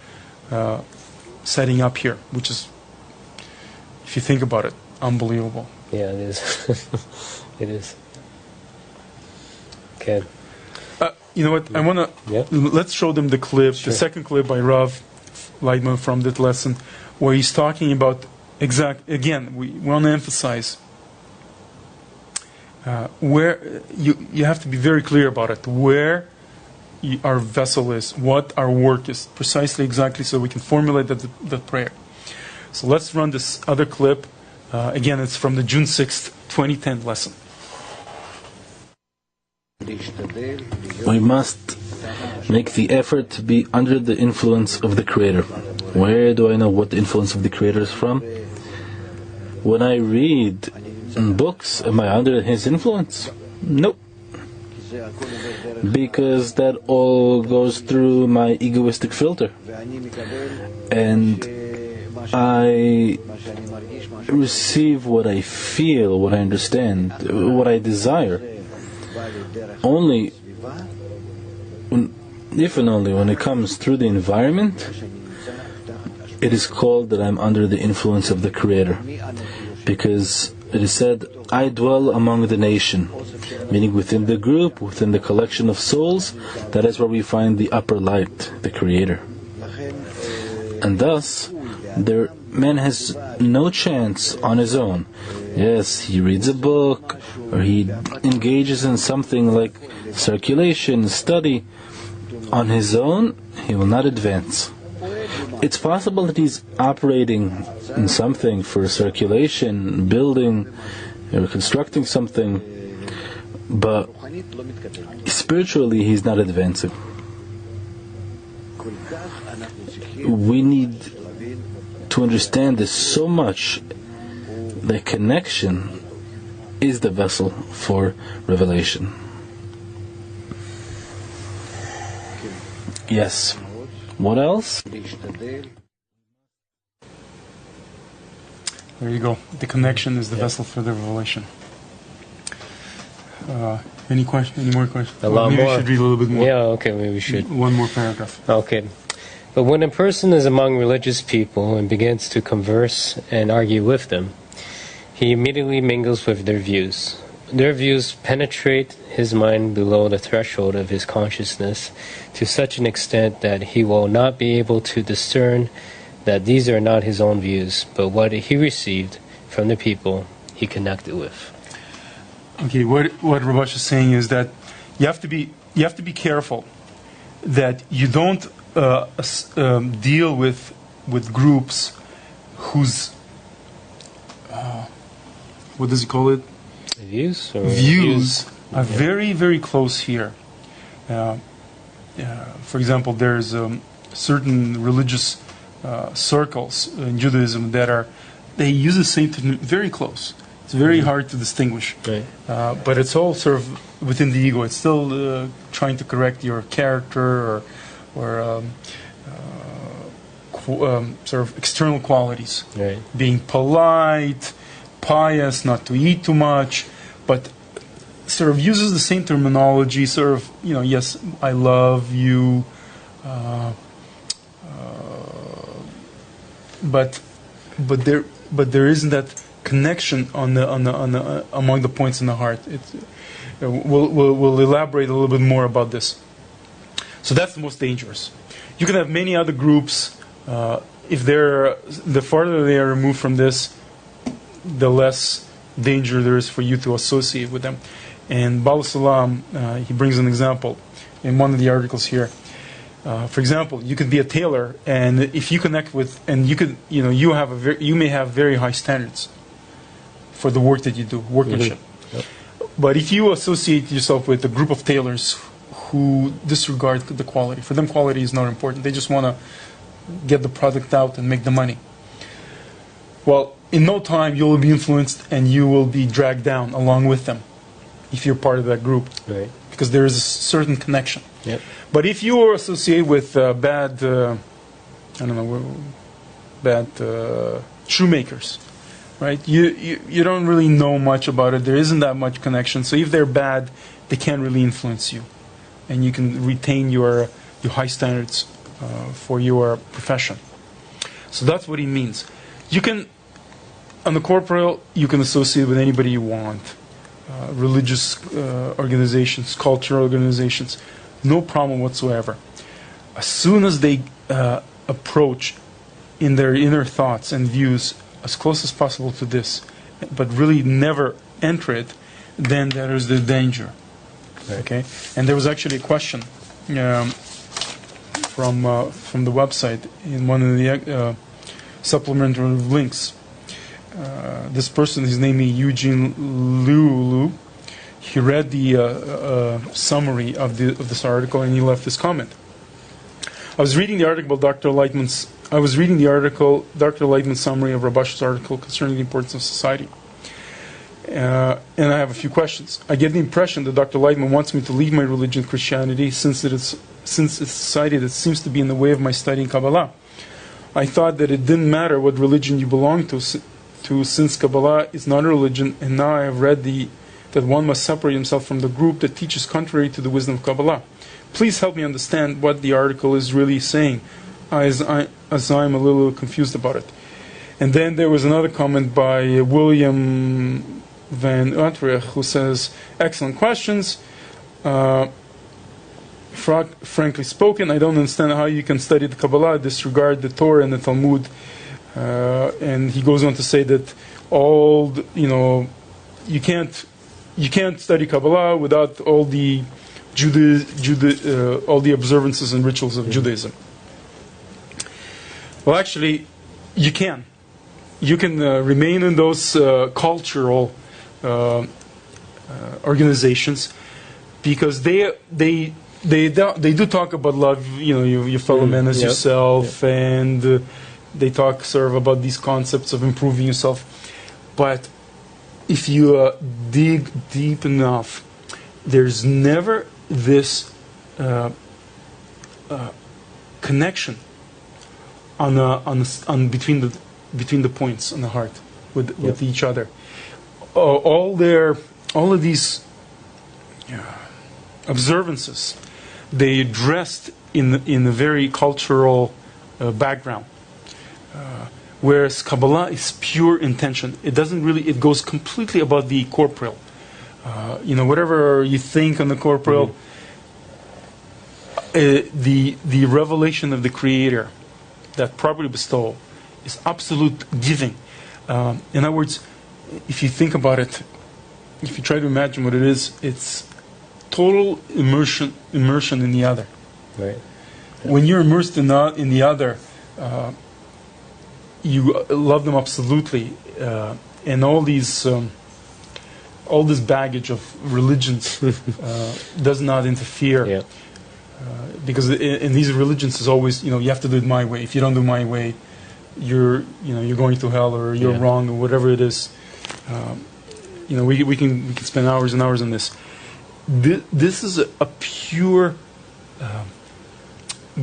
setting up here, which is, if you think about it, unbelievable. Yeah, it is. It is. Okay. You know what? I want to let's show them the clip, the second clip by Rav Leitman from that lesson, where he's talking about again. We want to emphasize where you have to be very clear about it. Where our vessel is, what our work is, precisely, exactly, so we can formulate that prayer. So let's run this other clip. Again, it's from the June 6th, 2010 lesson. We must make the effort to be under the influence of the Creator. Where do I know what the influence of the Creator is from? When I read books, am I under His influence? Nope. Because that all goes through my egoistic filter. And I receive what I feel, what I understand, what I desire. Only, if and only when it comes through the environment, it is called that I'm under the influence of the Creator. Because it is said, I dwell among the nation, meaning within the group, within the collection of souls, that is where we find the upper light, the Creator. And thus, man has no chance on his own. Yes, he reads a book, or he engages in something like circulation, study. On his own, he will not advance. It's possible that he's operating in something for circulation, building, or constructing something, but spiritually he's not advancing. We need to understand this so much. The connection is the vessel for revelation. Yes. What else? There you go. The connection is the vessel for the revelation. Any more questions? A lot maybe more. We should read a little bit more. Yeah, okay, maybe we should. One more paragraph. Okay. But when a person is among religious people and begins to converse and argue with them, he immediately mingles with their views. Their views penetrate his mind below the threshold of his consciousness to such an extent that he will not be able to discern that these are not his own views, but what he received from the people he connected with. Okay, what Rabash is saying is that you have to be careful that you don't deal with groups whose what does he call it? Views? Or views are very, very close here. For example, there's certain religious circles in Judaism that they use the same thing very close. It's very hard to distinguish. Right. But it's all sort of within the ego. It's still trying to correct your character or sort of external qualities. Right. Being polite, pious, not to eat too much, but sort of uses the same terminology, sort of, yes, I love you, but there isn't that connection on the among the points in the heart. We'll elaborate a little bit more about this. So that's the most dangerous. You can have many other groups. If the farther they are removed from this, the less danger there is for you to associate with them. And Baal Salam, he brings an example in one of the articles here. For example, you could be a tailor, and if you connect with, and you could, you may have very high standards for the work that you do, workmanship. Mm-hmm. Yep. But if you associate yourself with a group of tailors who disregard the quality, for them quality is not important. They just want to get the product out and make the money. Well, in no time you will be influenced and you will be dragged down along with them if you're part of that group. Right. Because there is a certain connection. Yep. But if you associate with bad shoemakers, right? You don't really know much about it. There isn't that much connection. So if they're bad, they can't really influence you, and you can retain your high standards for your profession. So that's what he means. You can, on the corporeal, you can associate with anybody you want. Religious organizations, cultural organizations, no problem whatsoever. As soon as they approach in their inner thoughts and views as close as possible to this, but really never enter it, then there is the danger. Right. Okay, and there was actually a question from the website in one of the supplementary links. This person, his name is Eugene Lulu. He read the summary of this article and he left this comment. I was reading the article Dr. Lightman's summary of Rabash's article concerning the importance of society. And I have a few questions. I get the impression that Dr. Lightman wants me to leave my religion, Christianity, since it's society that seems to be in the way of my studying Kabbalah. I thought that it didn't matter what religion you belong to since Kabbalah is not a religion, and now I have read that one must separate himself from the group that teaches contrary to the wisdom of Kabbalah. Please help me understand what the article is really saying, as I'm a little confused about it. And then there was another comment by William Van Utrecht, who says, excellent questions. Frankly spoken, I don't understand how you can study the Kabbalah, disregard the Torah and the Talmud. And he goes on to say that you can't study Kabbalah without all the all the observances and rituals of Judaism. Well, actually, you can. You can remain in those cultural organizations because they do talk about love, your fellow man as yourself, and they talk sort of about these concepts of improving yourself. But if you dig deep enough, there's never this connection on between the points on the heart with each other. All of these observances, they dressed in a very cultural background. Whereas Kabbalah is pure intention. It doesn't really. It goes completely about the corporeal. Whatever you think on the corporeal, the revelation of the Creator, that property bestowal, is absolute giving. In other words, if you think about it, if you try to imagine what it is, it's total immersion in the other. Right. When you're immersed in the other, you love them absolutely, and all this baggage of religions does not interfere. Yeah. Because in these religions is always, you have to do it my way. If you don't do my way, you're going to hell, or you're wrong, or whatever it is. We can spend hours and hours on this. This is a pure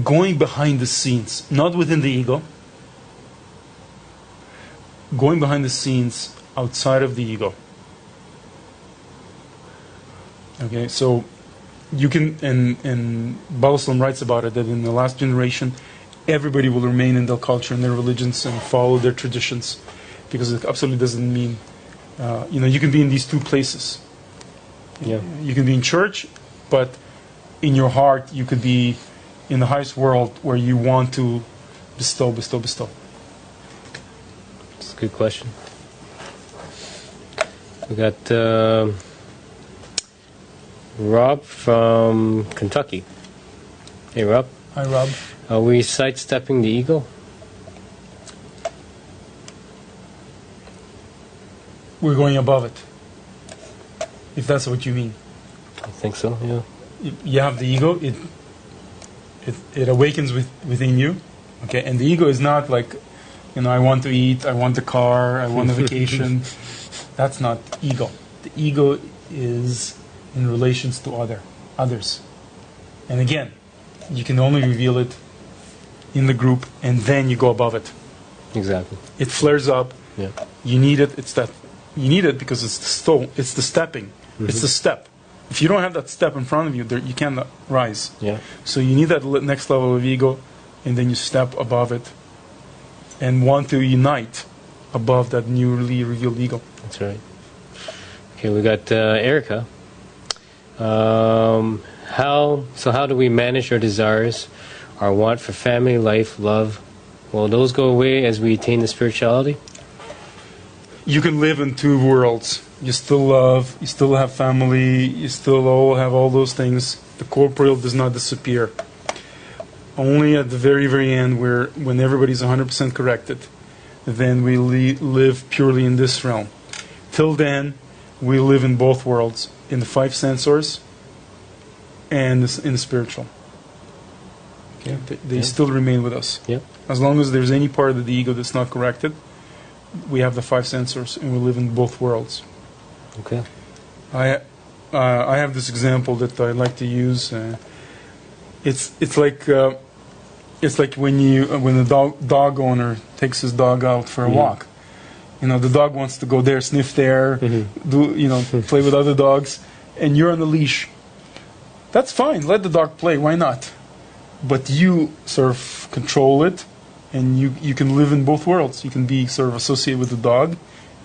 going behind the scenes, not within the ego, going behind the scenes outside of the ego. Okay, so you can, and Balaslam writes about it, that in the last generation, everybody will remain in their culture and their religions and follow their traditions, because it absolutely doesn't mean, you can be in these two places. Yeah. You can be in church, but in your heart you could be in the highest world where you want to bestow. It's a good question. We got Rob from Kentucky. Hey, Rob. Hi, Rob. Are we sidestepping the ego? We're going above it, if that's what you mean. I think so, yeah. You have the ego, it awakens within you, okay, and the ego is not like, I want to eat, I want the car, I want a vacation. That's not ego. The ego is in relations to others. And again, you can only reveal it in the group, and then you go above it. Exactly. It flares up. Yeah. You need it. You need it because it's the stepping. Mm-hmm. It's the step. If you don't have that step in front of you, you cannot rise. Yeah. So you need that next level of ego, and then you step above it, and want to unite above that newly revealed ego. That's right. Okay, we got Erica. How do we manage our desires, our want for family, life, love? Will those go away as we attain the spirituality? You can live in two worlds. You still love, you still have family, you still all have all those things. The corporeal does not disappear. Only at the very, very end, when everybody's 100% corrected, then we live purely in this realm. Till then, we live in both worlds, in the five sensors and in the spiritual. Okay? They still remain with us. Yep. As long as there's any part of the ego that's not corrected, we have the five sensors, and we live in both worlds. Okay. I have this example that I like to use. It's like when the dog owner takes his dog out for a walk. The dog wants to go there, sniff there, play with other dogs, and you're on the leash. That's fine. Let the dog play. Why not? But you sort of control it, and you can live in both worlds. You can be sort of associated with the dog,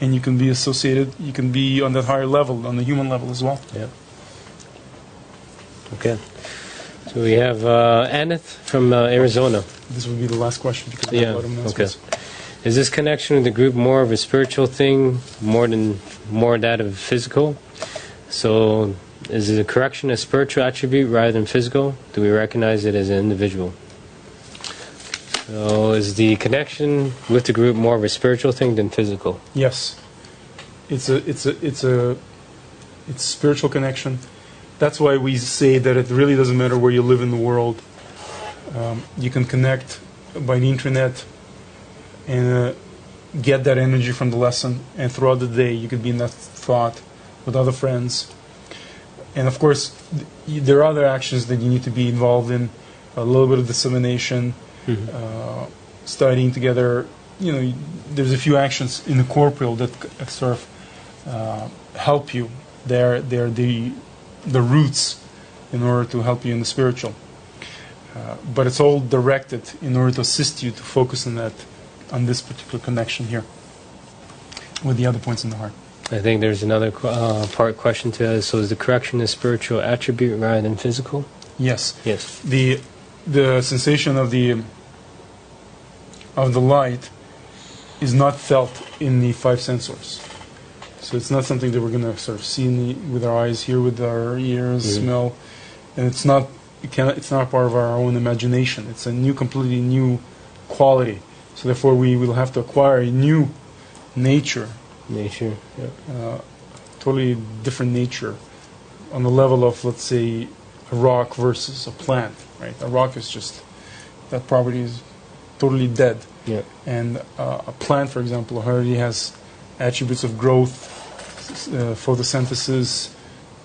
and you can be on that higher level, on the human level as well. Yeah. Okay. So we have Aneth from Arizona. This will be the last question because we have a lot of announcements. Okay. Is this connection with the group more of a spiritual thing, more that of physical? So is the correction a spiritual attribute rather than physical? Do we recognize it as an individual? So is the connection with the group more of a spiritual thing than physical? Yes, it's a spiritual connection. That's why we say that it really doesn't matter where you live in the world. You can connect by the internet and get that energy from the lesson, and throughout the day you could be in that thought with other friends. And of course, there are other actions that you need to be involved in, a little bit of dissemination. Studying together, there's a few actions in the corporeal that sort of help you. They're the roots in order to help you in the spiritual. But it's all directed in order to assist you to focus on this particular connection here with the other points in the heart. I think there's another part question to that. So is the correction a spiritual attribute rather than physical? Yes. Yes. The sensation of the light is not felt in the five sensors. So it's not something that we're going to sort of see with our eyes, hear with our ears, smell, and it's not part of our own imagination. It's a completely new quality. So therefore, we will have to acquire a new nature. Totally different nature, on the level of, let's say, a rock versus a plant. Right? A rock is just, that property is totally dead. Yeah. And a plant, for example, already has attributes of growth, photosynthesis,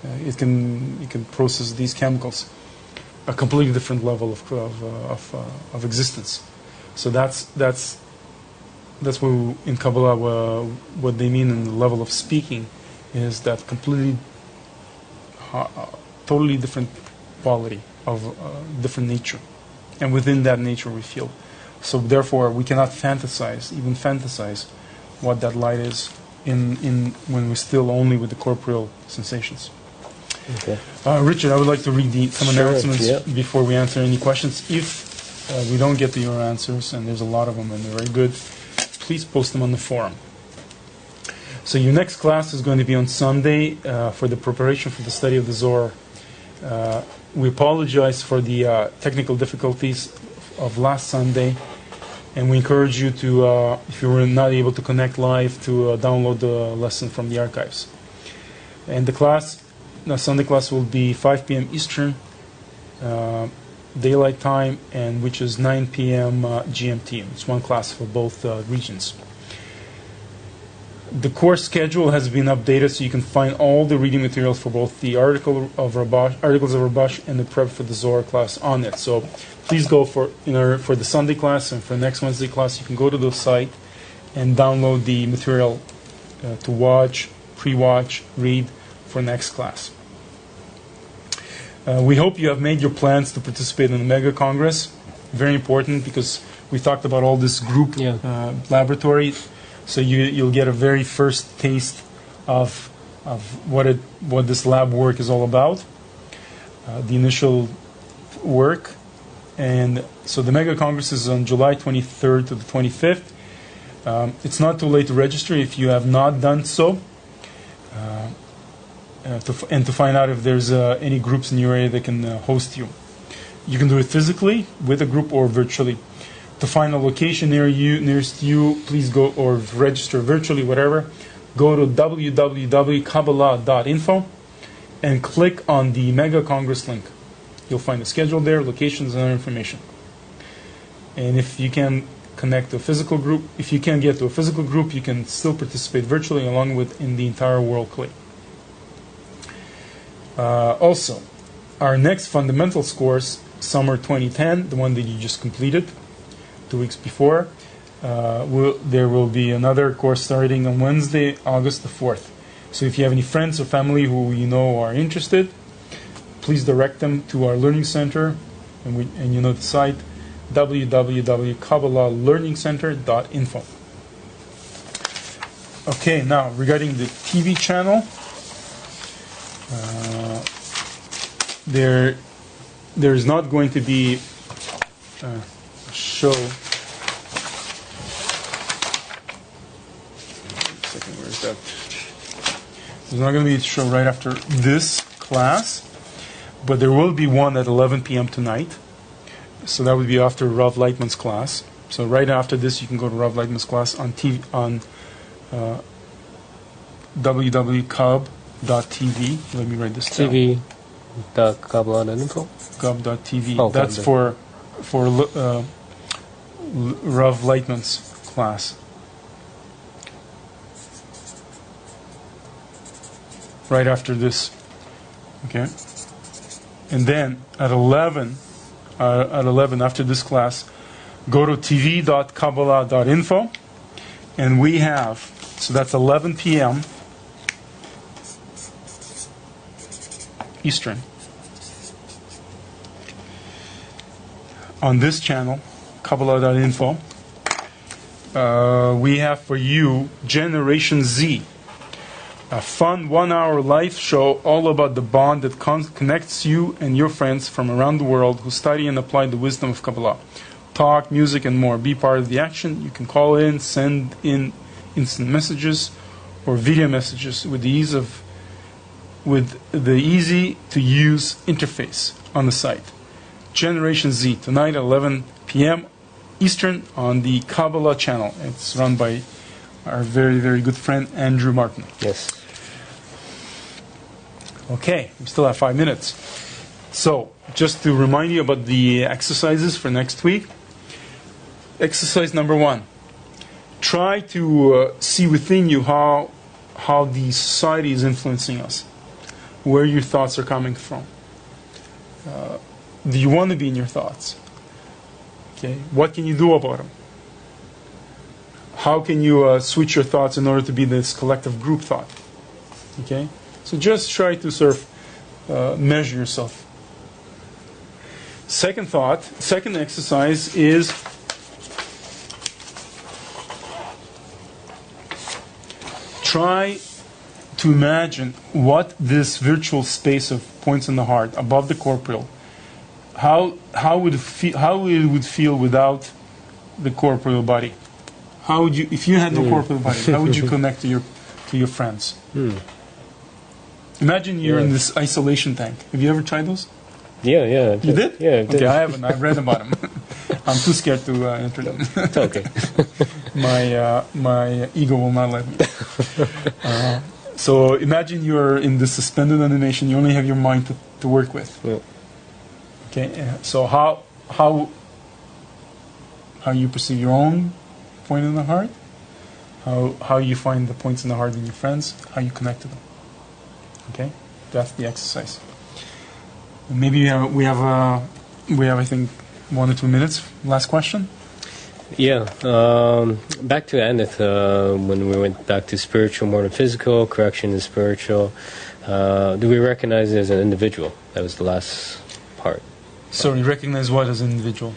it can process these chemicals, a completely different level of existence. So that's what in Kabbalah what they mean in the level of speaking is that completely totally different quality of different nature, and within that nature we feel. So therefore we cannot even fantasize what that light is in when we're still only with the corporeal sensations. Okay. Richard, I would like to read some Sure, announcements yeah. before we answer any questions. If we don't get to your answers, and there's a lot of them and they're very good, please post them on the forum. So your next class is going to be on Sunday for the preparation for the study of the Zohar. We apologize for the technical difficulties of last Sunday, and we encourage you to, if you were not able to connect live, to download the lesson from the archives. And the Sunday class will be 5 p.m. Eastern Daylight Time, and which is 9 p.m. GMT. It's one class for both regions. The course schedule has been updated, so you can find all the reading materials for both the articles of Rabash and the prep for the Zohar class on it. So please go for the Sunday class, and for next Wednesday class, you can go to the site and download the material to watch, pre-watch, read for next class. We hope you have made your plans to participate in the Mega Congress. Very important, because we talked about all this group laboratory. So you'll get a very first taste of what this lab work is all about, the initial work. And so the Mega Congress is on July 23rd to the 25th. It's not too late to register if you have not done so, and to find out if there's any groups in your area that can host you. You can do it physically with a group or virtually. To find a location nearest you, please go or register virtually, whatever. Go to www.kabbalah.info and click on the Mega Congress link. You'll find the schedule there, locations, and other information. And if you can connect to a physical group, if you can't get to a physical group, you can still participate virtually along with in the entire world click. Also, our next fundamentals course, summer 2010, the one that you just completed 2 weeks before, there will be another course starting on Wednesday, August the 4th. So if you have any friends or family who you know are interested, please direct them to our learning center, and you know the site, www.kabbalahlearningcenter.info. Okay, now regarding the TV channel, there's not going to be a show. Where's that? There's not going to be a show right after this class, but there will be one at 11 p.m. tonight. So that would be after Rav Lightman's class. So right after this, you can go to Rav Lightman's class on TV on www.cub.tv. Let me write this down. TV.kabbalah.info. Cub.tv. Oh, that's for Rav Lightman's class. Right after this, okay, and then at 11 after this class, go to tv.kabbalah.info, and we have, so that's 11 p.m. Eastern on this channel, Kabbalah.info. We have for you Generation Z, a fun 1-hour live show all about the bond that connects you and your friends from around the world who study and apply the wisdom of Kabbalah. Talk, music, and more. Be part of the action. You can call in, send in instant messages or video messages with the easy to use interface on the site. Generation Z, tonight at 11 p.m. Eastern on the Kabbalah channel. It's run by our very, very good friend Andrew Martin. Yes. Okay, we still have 5 minutes. So, just to remind you about the exercises for next week. Exercise number 1. Try to see within you how the society is influencing us. where your thoughts are coming from. Do you want to be in your thoughts? Okay, what can you do about them? How can you switch your thoughts in order to be this collective group thought? Okay, so just try to sort of measure yourself. Second exercise is try to imagine what this virtual space of points in the heart above the corporeal, how would it would feel without the corporeal body? How would you, if you had no corporeal body, how would you connect to your friends? Imagine you're in this isolation tank. Have you ever tried those? Yeah. You did? Yeah, I did. Okay, I haven't. I've read about them. I'm too scared to enter them. It's okay. My ego will not let me. So imagine you're in this suspended animation. You only have your mind to work with. Yeah. Okay. So how you perceive your own point in the heart? How you find the points in the heart in your friends? How you connect to them? Okay. That's the exercise. Maybe we have I think 1 or 2 minutes. Last question. Yeah. Back to Aneth, when we went back to spiritual more than physical, correction is spiritual. Do we recognize it as an individual? That was the last part. So you recognize what as an individual?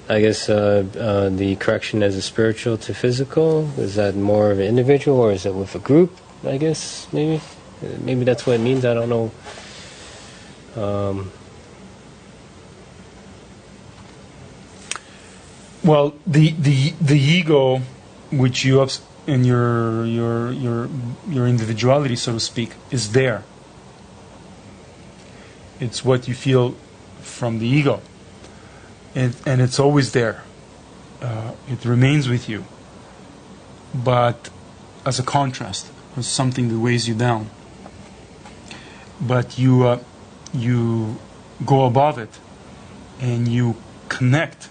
I guess the correction as a spiritual to physical. Is that more of an individual, or is it with a group? I guess maybe that's what it means. I don't know. Well, the ego, which you have in your individuality, so to speak, is there. It's what you feel from the ego, and it's always there. It remains with you, but as a contrast, as something that weighs you down. But you go above it, and you connect,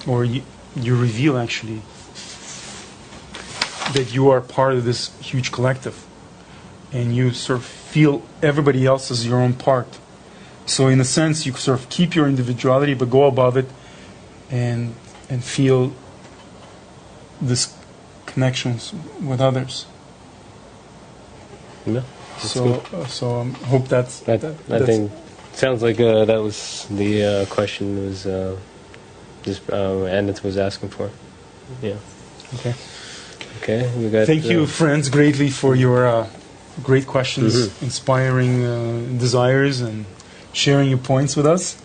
or you reveal actually that you are part of this huge collective, and you sort of feel everybody else as your own part. So in a sense, you sort of keep your individuality, but go above it, and feel this connections with others. Yeah. So hope that's. I think sounds like that was the question was just Aneth was asking for. Yeah. Okay. Okay. We got. Thank you, friends, greatly for your great questions, inspiring desires, and sharing your points with us.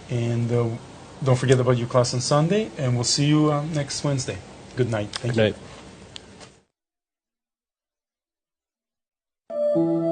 And don't forget about your class on Sunday, and we'll see you next Wednesday. Good night. Thank you. Good night.